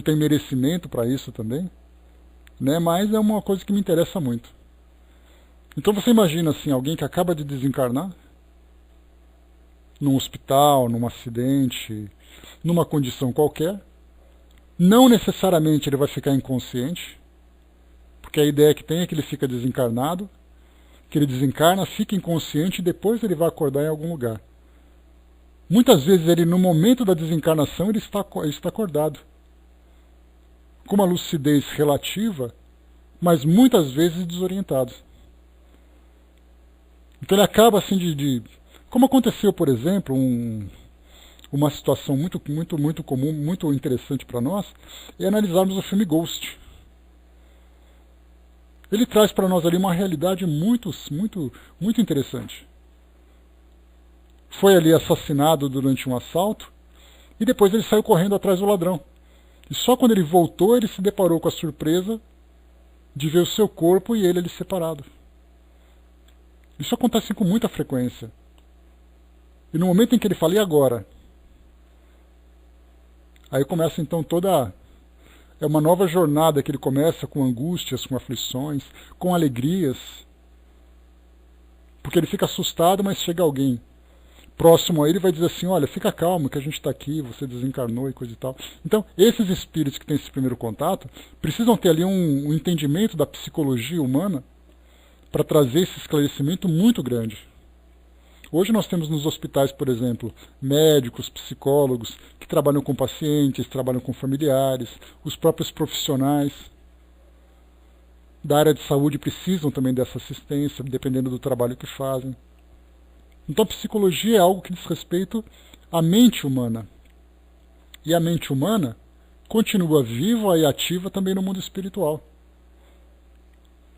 tem merecimento para isso também, né? Mas é uma coisa que me interessa muito. Então você imagina assim, alguém que acaba de desencarnar, num hospital, num acidente, numa condição qualquer, não necessariamente ele vai ficar inconsciente, porque a ideia que tem é que ele fica desencarnado, que ele desencarna, fica inconsciente e depois ele vai acordar em algum lugar. Muitas vezes ele, no momento da desencarnação, ele está acordado, com uma lucidez relativa, mas muitas vezes desorientado. Então ele acaba assim como aconteceu, por exemplo, uma situação muito comum, muito interessante para nós, é analisarmos o filme Ghost. Ele traz para nós ali uma realidade muito interessante. Foi ali assassinado durante um assalto e depois ele saiu correndo atrás do ladrão. E só quando ele voltou, ele se deparou com a surpresa de ver o seu corpo e ele ali separado. Isso acontece com muita frequência. E no momento em que ele fala, e agora? Aí começa então é uma nova jornada que ele começa com angústias, com aflições, com alegrias. Porque ele fica assustado, mas chega alguém próximo a ele vai dizer assim, olha, fica calmo que a gente está aqui, você desencarnou e coisa e tal. Então, esses espíritos que têm esse primeiro contato precisam ter ali um entendimento da psicologia humana para trazer esse esclarecimento muito grande. Hoje nós temos nos hospitais, por exemplo, médicos, psicólogos que trabalham com pacientes, trabalham com familiares, os próprios profissionais da área de saúde precisam também dessa assistência, dependendo do trabalho que fazem. Então a psicologia é algo que diz respeito à mente humana. E a mente humana continua viva e ativa também no mundo espiritual.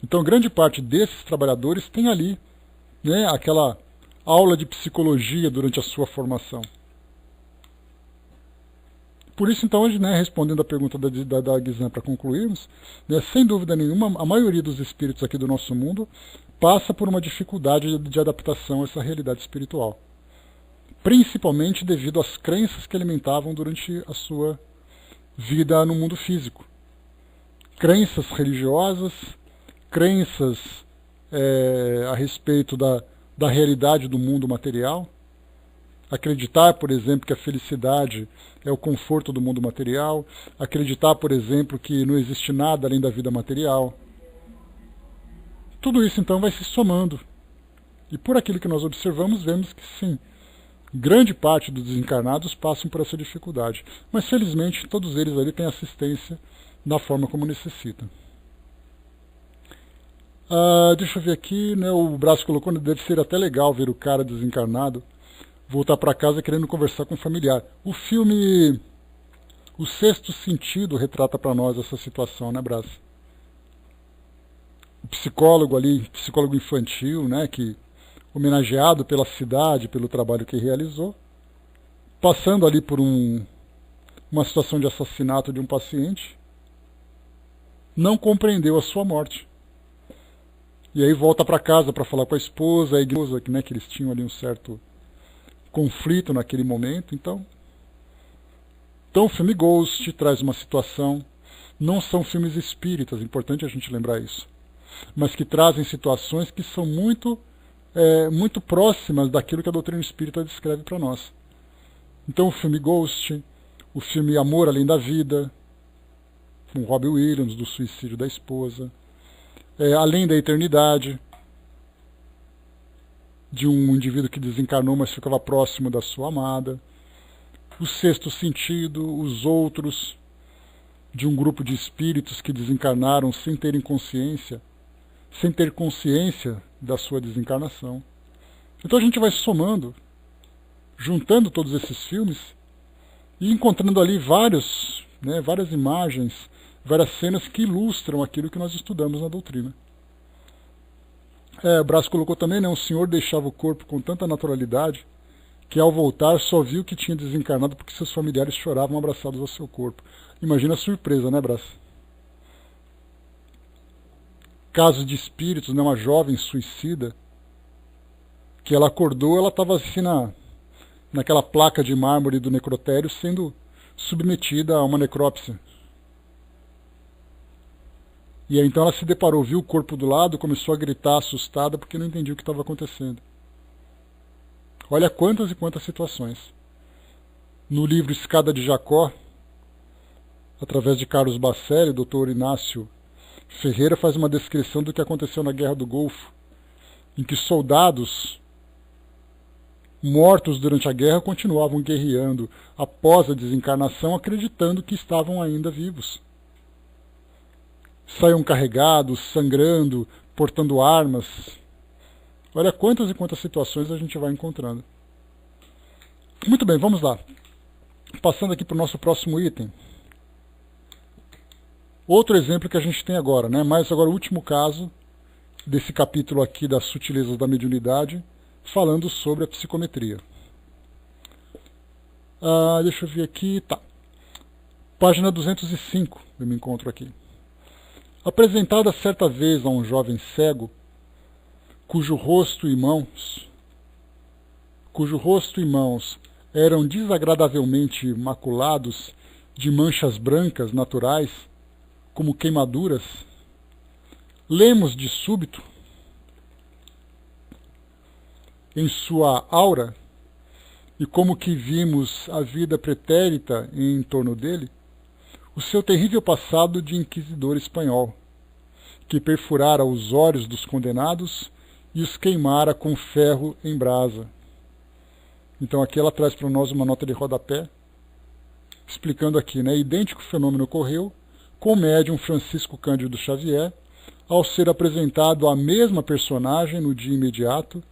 Então grande parte desses trabalhadores tem ali, né, aquela aula de psicologia durante a sua formação. Por isso, então, hoje, né, respondendo a pergunta da Guizan para concluirmos, né, sem dúvida nenhuma, a maioria dos espíritos aqui do nosso mundo passa por uma dificuldade de adaptação a essa realidade espiritual. Principalmente devido às crenças que alimentavam durante a sua vida no mundo físico. Crenças religiosas, crenças a respeito da realidade do mundo material. Acreditar, por exemplo, que a felicidade é o conforto do mundo material. Acreditar, por exemplo, que não existe nada além da vida material. Tudo isso então vai se somando. E por aquilo que nós observamos, vemos que sim, grande parte dos desencarnados passam por essa dificuldade. Mas felizmente todos eles ali têm assistência da forma como necessitam. Deixa eu ver aqui, né, o Braço colocou, deve ser até legal ver o cara desencarnado voltar para casa querendo conversar com o familiar. O filme O Sexto Sentido retrata para nós essa situação, né, Braço? O psicólogo ali, psicólogo infantil, né, que homenageado pela cidade, pelo trabalho que realizou, passando ali por uma situação de assassinato de um paciente, não compreendeu a sua morte. E aí volta para casa para falar com a esposa, né, que eles tinham ali um certo conflito naquele momento. Então o filme Ghost traz uma situação, não são filmes espíritas, é importante a gente lembrar isso, mas que trazem situações que são muito próximas daquilo que a doutrina espírita descreve para nós. Então o filme Ghost, o filme Amor Além da Vida, com Robin Williams, do suicídio da esposa, Além da Eternidade, de um indivíduo que desencarnou, mas ficava próximo da sua amada, O Sexto Sentido, Os Outros, de um grupo de espíritos que desencarnaram sem ter consciência da sua desencarnação. Então a gente vai somando, juntando todos esses filmes e encontrando ali várias imagens, várias cenas que ilustram aquilo que nós estudamos na doutrina. O Braço colocou também, né, o senhor deixava o corpo com tanta naturalidade que ao voltar só viu que tinha desencarnado porque seus familiares choravam abraçados ao seu corpo. Imagina a surpresa, né, Braço? Casos de espíritos, né, uma jovem suicida, que ela acordou, ela estava assim naquela placa de mármore do necrotério sendo submetida a uma necrópsia. E aí então ela se deparou, viu o corpo do lado, começou a gritar assustada porque não entendia o que estava acontecendo. Olha quantas e quantas situações. No livro Escada de Jacó, através de Carlos Bacelli, o Dr. Inácio Ferreira faz uma descrição do que aconteceu na Guerra do Golfo, em que soldados mortos durante a guerra continuavam guerreando após a desencarnação, acreditando que estavam ainda vivos. Saíam carregados, sangrando, portando armas. Olha quantas e quantas situações a gente vai encontrando. Muito bem, vamos lá. Passando aqui para o nosso próximo item. Outro exemplo que a gente tem agora, né? Mas agora o último caso desse capítulo aqui das sutilezas da mediunidade, falando sobre a psicometria. Deixa eu ver aqui, tá. Página 205, eu me encontro aqui. Apresentada certa vez a um jovem cego, cujo rosto e mãos eram desagradavelmente maculados de manchas brancas naturais, como queimaduras, lemos de súbito, em sua aura, e como que vimos a vida pretérita em torno dele, o seu terrível passado de inquisidor espanhol, que perfurara os olhos dos condenados e os queimara com ferro em brasa. Então aqui ela traz para nós uma nota de rodapé, explicando aqui, né, idêntico fenômeno ocorreu com o médium Francisco Cândido Xavier, ao ser apresentado a mesma personagem no dia imediato,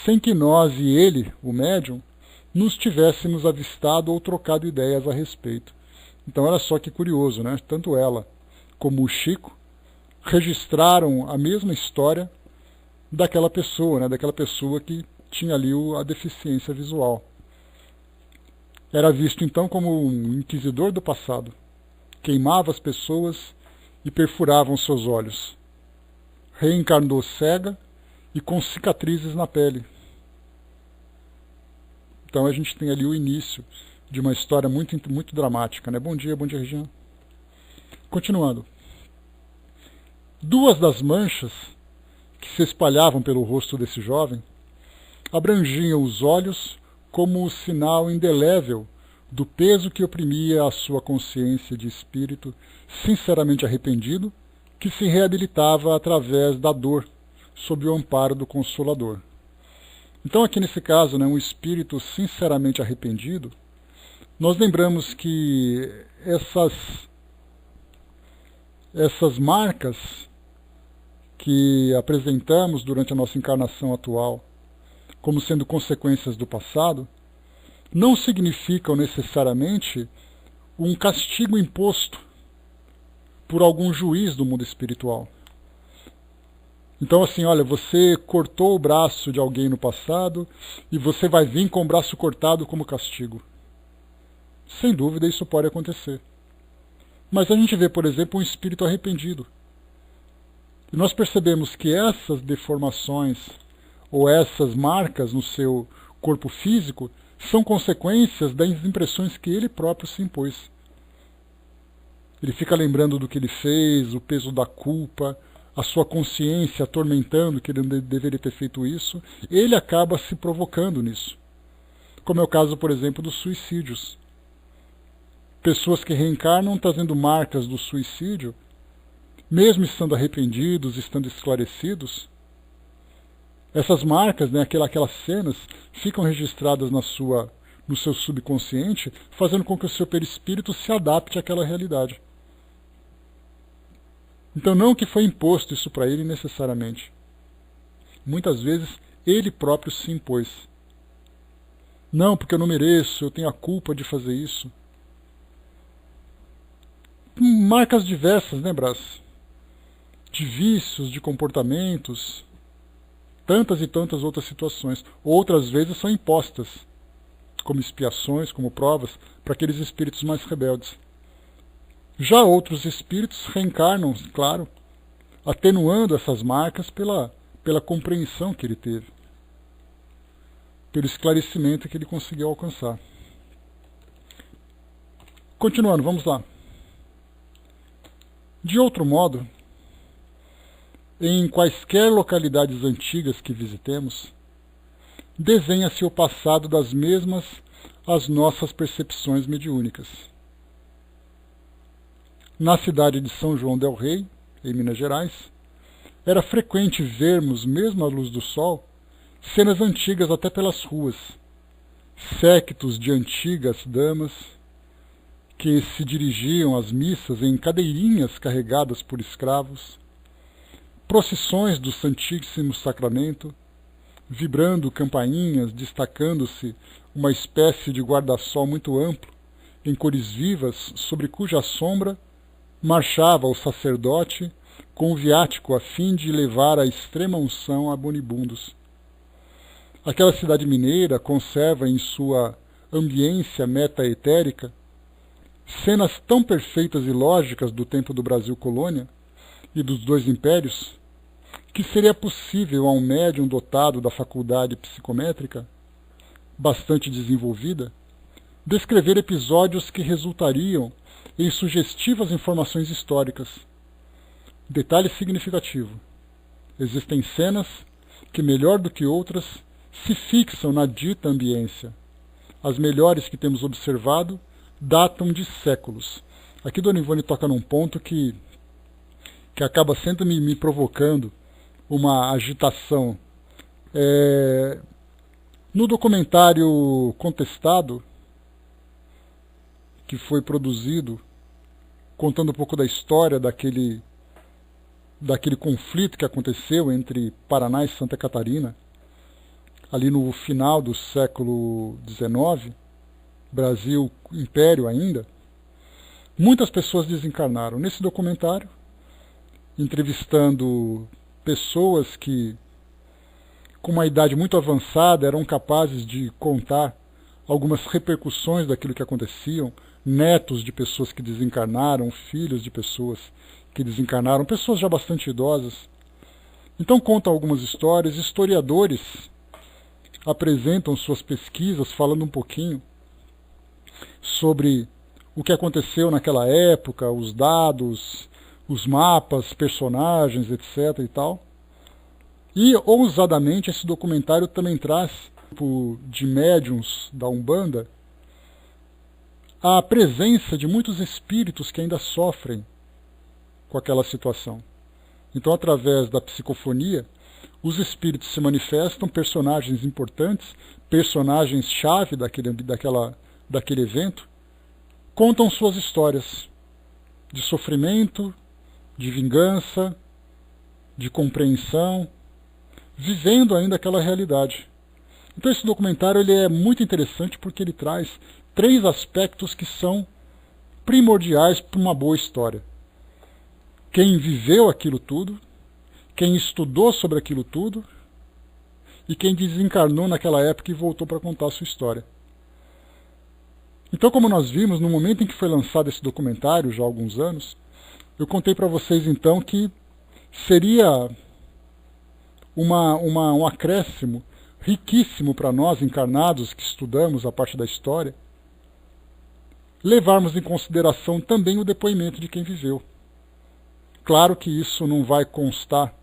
sem que nós e ele, o médium, nos tivéssemos avistado ou trocado ideias a respeito. Então olha só que curioso, né? Tanto ela como o Chico registraram a mesma história daquela pessoa, né? Daquela pessoa que tinha ali a deficiência visual. Era visto então como um inquisidor do passado, queimava as pessoas e perfuravam seus olhos. Reencarnou cega e com cicatrizes na pele. Então a gente tem ali o início de uma história muito, muito dramática, né? Bom dia, Regina. Continuando. Duas das manchas que se espalhavam pelo rosto desse jovem abrangiam os olhos como o sinal indelével do peso que oprimia a sua consciência de espírito sinceramente arrependido, que se reabilitava através da dor sob o amparo do Consolador. Então aqui nesse caso, um espírito sinceramente arrependido, nós lembramos que essas marcas que apresentamos durante a nossa encarnação atual, como sendo consequências do passado, não significam necessariamente um castigo imposto por algum juiz do mundo espiritual. Então assim, olha, você cortou o braço de alguém no passado e você vai vir com o braço cortado como castigo. Sem dúvida isso pode acontecer. Mas a gente vê, por exemplo, um espírito arrependido. E nós percebemos que essas deformações ou essas marcas no seu corpo físico são consequências das impressões que ele próprio se impôs. Ele fica lembrando do que ele fez, o peso da culpa, a sua consciência atormentando que ele não deveria ter feito isso. Ele acaba se provocando nisso. Como é o caso, por exemplo, dos suicídios. Pessoas que reencarnam trazendo marcas do suicídio, mesmo estando arrependidos, estando esclarecidos. Essas marcas, aquelas cenas, ficam registradas no seu subconsciente, fazendo com que o seu perispírito se adapte àquela realidade. Então não que foi imposto isso para ele necessariamente. Muitas vezes ele próprio se impôs. Não, porque eu não mereço, eu tenho a culpa de fazer isso. Marcas diversas, Brás? De vícios, de comportamentos, tantas e tantas outras situações. Outras vezes são impostas, como expiações, como provas, para aqueles espíritos mais rebeldes. Já outros espíritos reencarnam, claro, atenuando essas marcas pela compreensão que ele teve, pelo esclarecimento que ele conseguiu alcançar. Continuando, vamos lá. De outro modo, em quaisquer localidades antigas que visitemos, desenha-se o passado das mesmas as nossas percepções mediúnicas. Na cidade de São João del Rei, em Minas Gerais, era frequente vermos, mesmo à luz do sol, cenas antigas até pelas ruas, séquitos de antigas damas que se dirigiam às missas em cadeirinhas carregadas por escravos, procissões do Santíssimo Sacramento, vibrando campainhas, destacando-se uma espécie de guarda-sol muito amplo, em cores vivas, sobre cuja sombra marchava o sacerdote com o viático a fim de levar a extrema unção a moribundos. Aquela cidade mineira conserva em sua ambiência meta-etérica cenas tão perfeitas e lógicas do tempo do Brasil colônia e dos dois impérios, que seria possível a um médium dotado da faculdade psicométrica, bastante desenvolvida, descrever episódios que resultariam em sugestivas informações históricas. Detalhe significativo: existem cenas que, melhor do que outras, se fixam na dita ambiência. As melhores que temos observado datam de séculos. Aqui Dona Ivone toca num ponto que acaba sempre me provocando uma agitação. No documentário Contestado, que foi produzido, contando um pouco da história daquele conflito que aconteceu entre Paraná e Santa Catarina, ali no final do século XIX, Brasil Império ainda, muitas pessoas desencarnaram. Nesse documentário, entrevistando pessoas que, com uma idade muito avançada, eram capazes de contar algumas repercussões daquilo que aconteciam, netos de pessoas que desencarnaram, filhos de pessoas que desencarnaram, pessoas já bastante idosas. Então contam algumas histórias, historiadores apresentam suas pesquisas falando um pouquinho sobre o que aconteceu naquela época, os dados, os mapas, personagens, etc. e tal. E, ousadamente, esse documentário também traz, de médiuns da Umbanda, a presença de muitos espíritos que ainda sofrem com aquela situação. Então, através da psicofonia, os espíritos se manifestam, personagens importantes, personagens-chave daquele evento, contam suas histórias de sofrimento, de vingança, de compreensão, vivendo ainda aquela realidade. Então esse documentário ele é muito interessante porque ele traz 3 aspectos que são primordiais para uma boa história. Quem viveu aquilo tudo, quem estudou sobre aquilo tudo e quem desencarnou naquela época e voltou para contar a sua história. Então, como nós vimos, no momento em que foi lançado esse documentário, já há alguns anos, eu contei para vocês então que seria um acréscimo riquíssimo para nós encarnados que estudamos a parte da história, levarmos em consideração também o depoimento de quem viveu. Claro que isso não vai constar,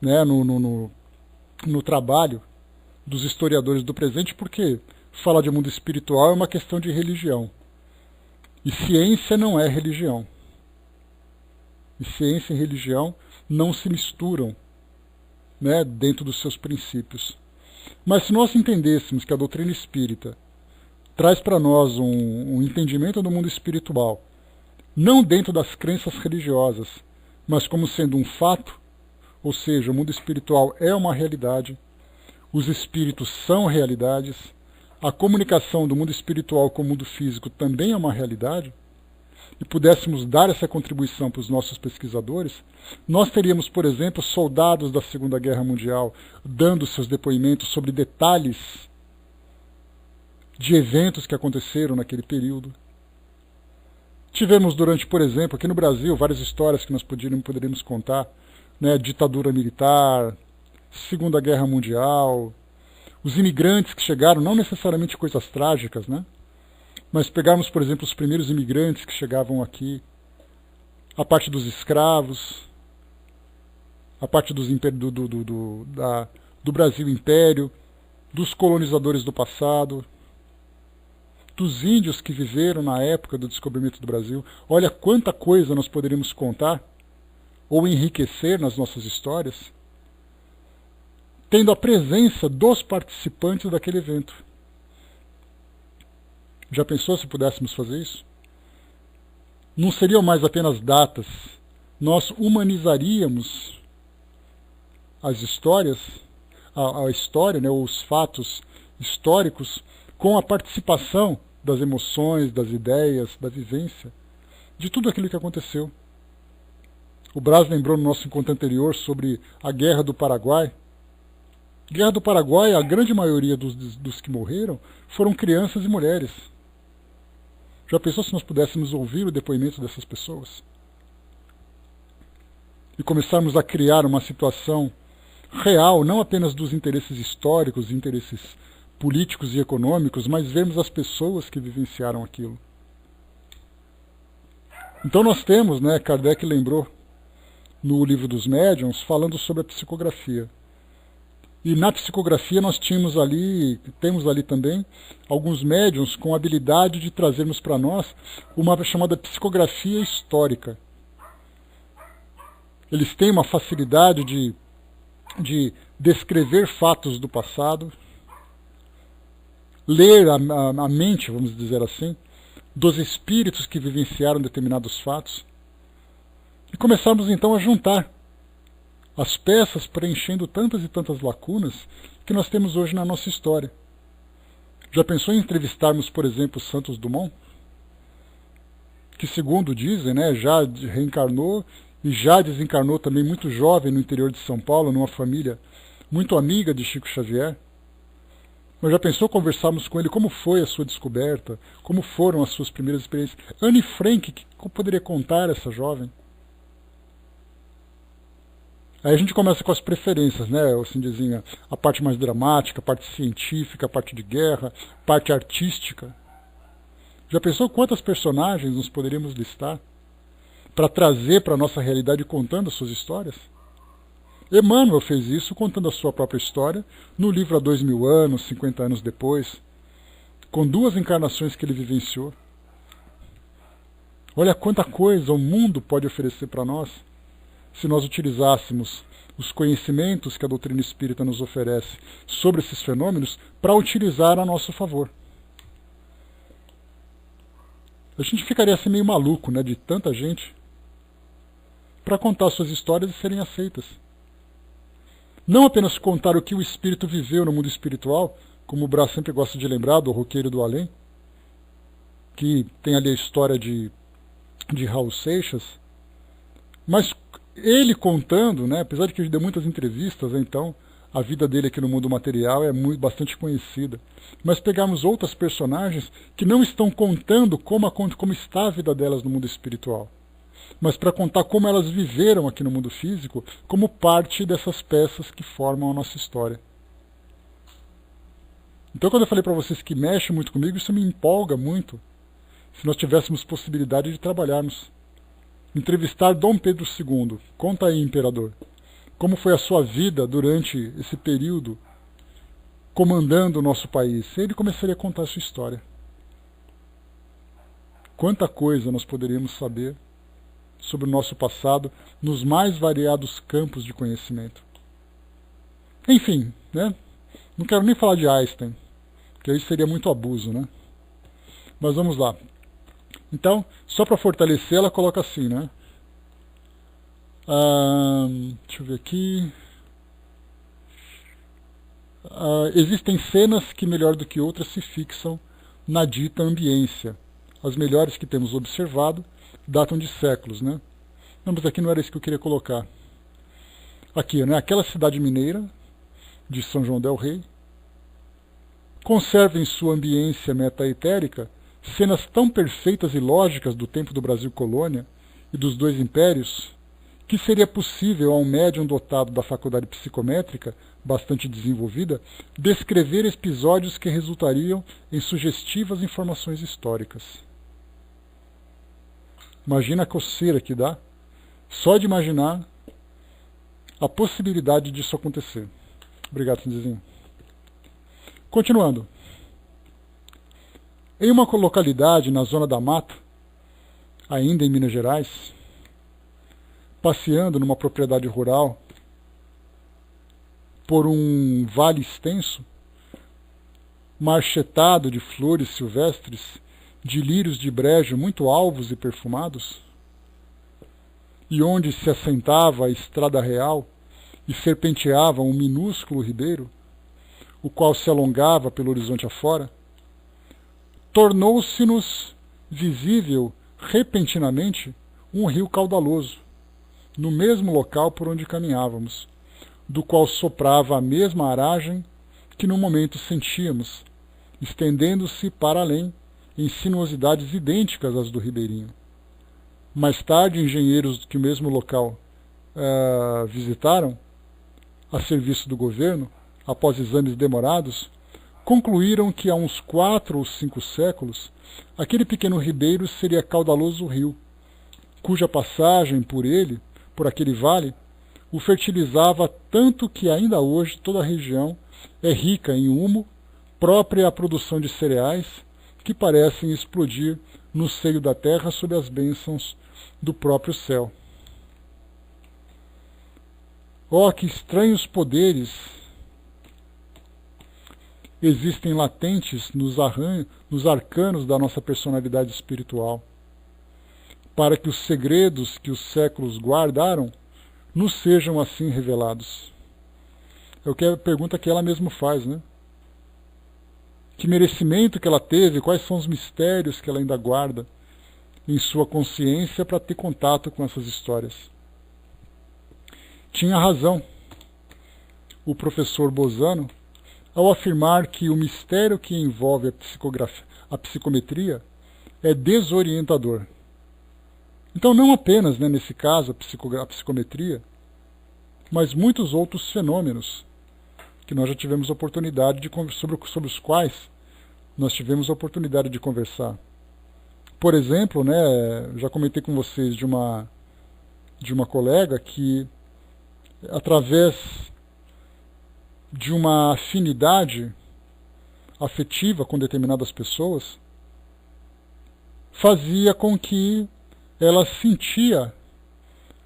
né, no trabalho dos historiadores do presente, porque falar de mundo espiritual é uma questão de religião. E ciência não é religião. E ciência e religião não se misturam, né, dentro dos seus princípios. Mas se nós entendêssemos que a doutrina espírita traz para nós um entendimento do mundo espiritual, não dentro das crenças religiosas, mas como sendo um fato, ou seja, o mundo espiritual é uma realidade, os espíritos são realidades, a comunicação do mundo espiritual com o mundo físico também é uma realidade, e pudéssemos dar essa contribuição para os nossos pesquisadores, nós teríamos, por exemplo, soldados da Segunda Guerra Mundial dando seus depoimentos sobre detalhes de eventos que aconteceram naquele período. Tivemos durante, por exemplo, aqui no Brasil, várias histórias que nós poderíamos contar, né, ditadura militar, Segunda Guerra Mundial, os imigrantes que chegaram, não necessariamente coisas trágicas, né? Mas pegarmos, por exemplo, os primeiros imigrantes que chegavam aqui, a parte dos escravos, a parte do Brasil Império, dos colonizadores do passado, dos índios que viveram na época do descobrimento do Brasil. Olha quanta coisa nós poderíamos contar ou enriquecer nas nossas histórias, tendo a presença dos participantes daquele evento. Já pensou se pudéssemos fazer isso? Não seriam mais apenas datas. Nós humanizaríamos as histórias, a história, né, os fatos históricos, com a participação das emoções, das ideias, da vivência, de tudo aquilo que aconteceu. O Brás lembrou no nosso encontro anterior sobre a Guerra do Paraguai. Guerra do Paraguai, a grande maioria dos que morreram foram crianças e mulheres. Já pensou se nós pudéssemos ouvir o depoimento dessas pessoas? E começarmos a criar uma situação real, não apenas dos interesses históricos, interesses políticos e econômicos, mas vermos as pessoas que vivenciaram aquilo. Então nós temos, né, Kardec lembrou no Livro dos Médiuns, falando sobre a psicografia. E na psicografia nós temos ali também alguns médiuns com a habilidade de trazermos para nós uma chamada psicografia histórica. Eles têm uma facilidade de descrever fatos do passado, ler a mente, vamos dizer assim, dos espíritos que vivenciaram determinados fatos, e começarmos então a juntar as peças preenchendo tantas e tantas lacunas que nós temos hoje na nossa história. Já pensou em entrevistarmos, por exemplo, Santos Dumont? Que, segundo dizem, né, já reencarnou e já desencarnou também muito jovem no interior de São Paulo, numa família muito amiga de Chico Xavier. Mas já pensou conversarmos com ele como foi a sua descoberta, como foram as suas primeiras experiências? Anne Frank, que poderia contar essa jovem? Aí a gente começa com as preferências, né? Assim dizinha, a parte mais dramática, a parte científica, a parte de guerra, a parte artística. Já pensou quantas personagens nós poderíamos listar para trazer para a nossa realidade contando as suas histórias? Emmanuel fez isso contando a sua própria história no livro Há 2000 anos, 50 anos depois, com 2 encarnações que ele vivenciou. Olha quanta coisa o mundo pode oferecer para nós, se nós utilizássemos os conhecimentos que a doutrina espírita nos oferece sobre esses fenômenos para utilizar a nosso favor. A gente ficaria assim meio maluco, né, de tanta gente para contar suas histórias e serem aceitas. Não apenas contar o que o espírito viveu no mundo espiritual, como o Brás sempre gosta de lembrar, do Roqueiro do Além, que tem ali a história de Raul Seixas, mas ele contando, né, apesar de que ele deu muitas entrevistas, então a vida dele aqui no mundo material é bastante conhecida. Mas pegarmos outras personagens que não estão contando como está a vida delas no mundo espiritual, mas para contar como elas viveram aqui no mundo físico, como parte dessas peças que formam a nossa história. Então, quando eu falei para vocês que mexe muito comigo, isso me empolga muito, se nós tivéssemos possibilidade de trabalharmos. Entrevistar Dom Pedro II. Conta aí, imperador, como foi a sua vida durante esse período comandando o nosso país. Ele começaria a contar a sua história. Quanta coisa nós poderíamos saber sobre o nosso passado nos mais variados campos de conhecimento. Enfim, né? Não quero nem falar de Einstein, porque aí seria muito abuso, né? Mas vamos lá. Então, só para fortalecer, ela coloca assim, né? Deixa eu ver aqui. Existem cenas que, melhor do que outras, se fixam na dita ambiência. As melhores que temos observado datam de séculos, né? Não, mas aqui não era isso que eu queria colocar. Aqui, né? Aquela cidade mineira de São João del Rei conserva em sua ambiência metaetérica cenas tão perfeitas e lógicas do tempo do Brasil colônia e dos dois impérios, que seria possível a um médium dotado da faculdade psicométrica, bastante desenvolvida, descrever episódios que resultariam em sugestivas informações históricas. Imagina a coceira que dá, só de imaginar a possibilidade disso acontecer. Obrigado, Cindizinho. Continuando. Em uma localidade na zona da mata, ainda em Minas Gerais, passeando numa propriedade rural por um vale extenso, marchetado de flores silvestres, de lírios de brejo muito alvos e perfumados, e onde se assentava a estrada real e serpenteava um minúsculo ribeiro, o qual se alongava pelo horizonte afora, tornou-se-nos visível repentinamente um rio caudaloso, no mesmo local por onde caminhávamos, do qual soprava a mesma aragem que no momento sentíamos, estendendo-se para além em sinuosidades idênticas às do ribeirinho. Mais tarde, engenheiros que o mesmo local visitaram, a serviço do governo, após exames demorados, concluíram que há uns 4 ou 5 séculos, aquele pequeno ribeiro seria caudaloso rio, cuja passagem por aquele vale, o fertilizava tanto que ainda hoje toda a região é rica em humo, própria à produção de cereais, que parecem explodir no seio da terra sob as bênçãos do próprio céu. Oh, que estranhos poderes existem latentes nos arcanos da nossa personalidade espiritual, para que os segredos que os séculos guardaram nos sejam assim revelados. É o que a pergunta que ela mesma faz, né? Que merecimento que ela teve, quais são os mistérios que ela ainda guarda em sua consciência para ter contato com essas histórias. Tinha razão o professor Bozano ao afirmar que o mistério que envolve a psicometria é desorientador. Então, não apenas, né, nesse caso, a psicometria, mas muitos outros fenômenos que nós já tivemos oportunidade sobre os quais nós tivemos a oportunidade de conversar. Por exemplo, né, já comentei com vocês de uma colega que, através de uma afinidade afetiva com determinadas pessoas, fazia com que ela sentia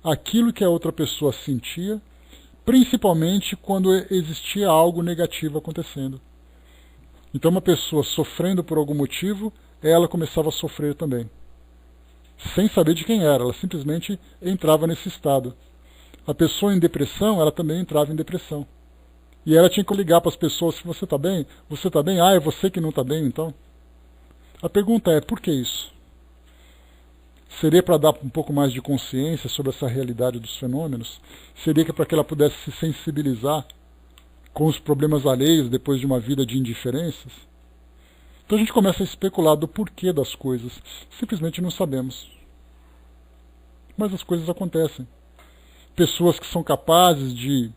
aquilo que a outra pessoa sentia principalmente quando existia algo negativo acontecendo. Então uma pessoa sofrendo por algum motivo, ela começava a sofrer também. Sem saber de quem era, ela simplesmente entrava nesse estado. A pessoa em depressão, ela também entrava em depressão. E ela tinha que ligar para as pessoas: se você está bem? Você está bem? Ah, é você que não está bem, então? A pergunta é, por que isso? Seria para dar um pouco mais de consciência sobre essa realidade dos fenômenos? Seria para que ela pudesse se sensibilizar com os problemas alheios depois de uma vida de indiferenças? Então a gente começa a especular do porquê das coisas. Simplesmente não sabemos. Mas as coisas acontecem. Pessoas que são capazes de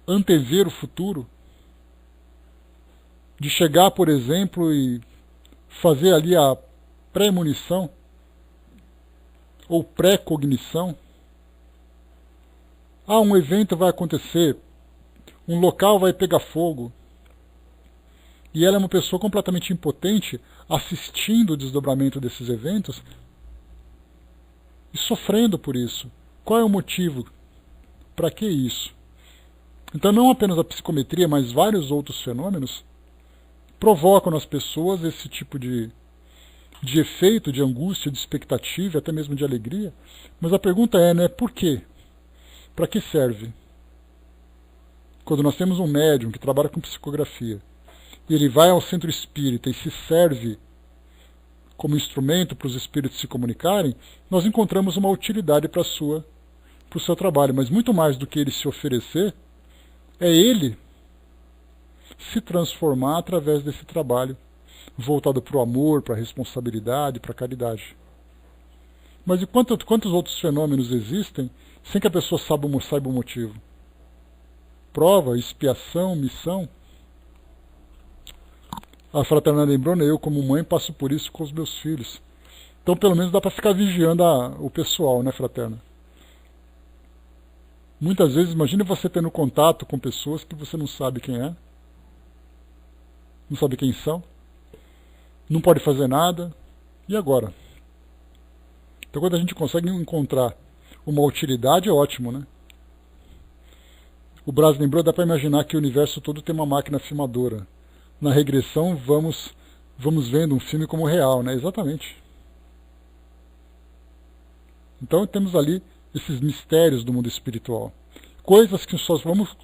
antever o futuro, de chegar, por exemplo, e fazer ali a premonição ou pré-cognição. Ah, um evento vai acontecer, um local vai pegar fogo, e ela é uma pessoa completamente impotente assistindo o desdobramento desses eventos e sofrendo por isso. Qual é o motivo? Para que isso? Então não apenas a psicometria, mas vários outros fenômenos provocam nas pessoas esse tipo de efeito, de angústia, de expectativa, até mesmo de alegria. Mas a pergunta é, né, por quê? Para que serve? Quando nós temos um médium que trabalha com psicografia, e ele vai ao centro espírita e se serve como instrumento para os espíritos se comunicarem, nós encontramos uma utilidade para o seu trabalho. Mas muito mais do que ele se oferecer, é ele se transformar através desse trabalho, voltado para o amor, para a responsabilidade, para a caridade. Mas e quantos outros fenômenos existem sem que a pessoa saiba o motivo? Prova, expiação, missão. A fraterna lembrou, né? Eu como mãe passo por isso com os meus filhos. Então pelo menos dá para ficar vigiando o pessoal, né, fraterna? Muitas vezes, imagine você tendo contato com pessoas que você não sabe quem é, não sabe quem são, não pode fazer nada, e agora? Então quando a gente consegue encontrar uma utilidade, é ótimo, né? O Brás lembrou, dá para imaginar que o universo todo tem uma máquina filmadora. Na regressão vamos vendo um filme como real, né? Exatamente. Então temos ali esses mistérios do mundo espiritual. Coisas que só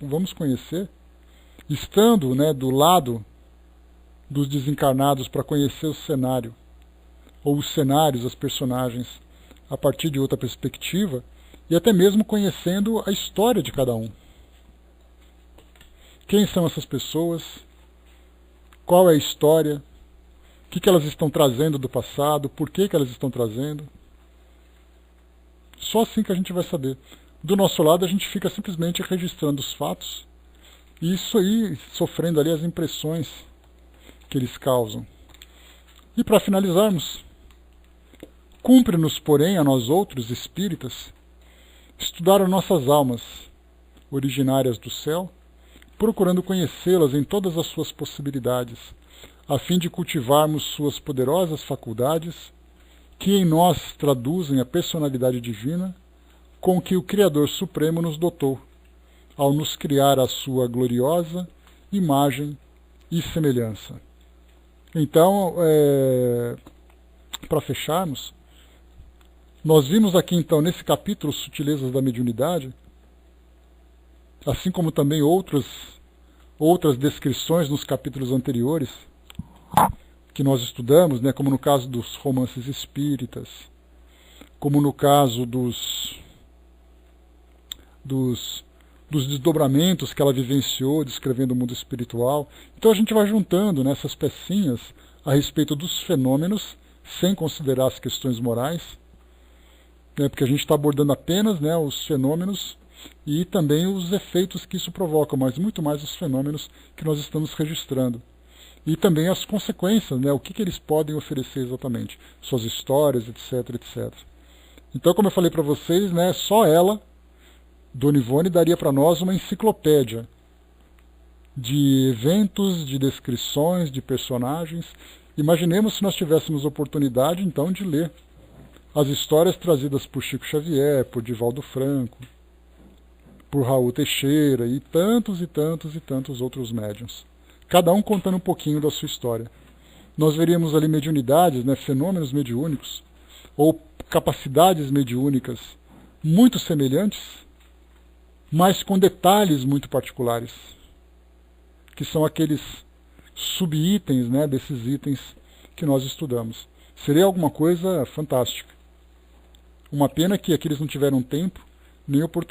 vamos conhecer estando, né, do lado dos desencarnados para conhecer o cenário, ou os cenários, as personagens, a partir de outra perspectiva, e até mesmo conhecendo a história de cada um. Quem são essas pessoas? Qual é a história? O que elas estão trazendo do passado? Por que elas estão trazendo? Só assim que a gente vai saber. Do nosso lado, a gente fica simplesmente registrando os fatos, e isso aí, sofrendo ali as impressões que eles causam. E para finalizarmos, cumpre-nos, porém, a nós outros espíritas, estudar as nossas almas originárias do céu, procurando conhecê-las em todas as suas possibilidades, a fim de cultivarmos suas poderosas faculdades, que em nós traduzem a personalidade divina com que o Criador Supremo nos dotou, ao nos criar a sua gloriosa imagem e semelhança. Então, para fecharmos, nós vimos aqui então nesse capítulo Sutilezas da Mediunidade, assim como também outras descrições nos capítulos anteriores que nós estudamos, né, como no caso dos romances espíritas, como no caso dos desdobramentos que ela vivenciou, descrevendo o mundo espiritual. Então a gente vai juntando nessas pecinhas a respeito dos fenômenos, sem considerar as questões morais, né, porque a gente está abordando apenas, né, os fenômenos e também os efeitos que isso provoca, mas muito mais os fenômenos que nós estamos registrando. E também as consequências, né, o que eles podem oferecer exatamente, suas histórias, etc, etc. Então, como eu falei para vocês, né, só ela, Dona Ivone, daria para nós uma enciclopédia de eventos, de descrições, de personagens. Imaginemos se nós tivéssemos oportunidade, então, de ler as histórias trazidas por Chico Xavier, por Divaldo Franco, por Raul Teixeira e tantos e tantos e tantos outros médiuns. Cada um contando um pouquinho da sua história. Nós veríamos ali mediunidades, né, fenômenos mediúnicos, ou capacidades mediúnicas muito semelhantes, mas com detalhes muito particulares, que são aqueles subitens, né, desses itens que nós estudamos. Seria alguma coisa fantástica. Uma pena que aqueles não tiveram tempo nem oportunidade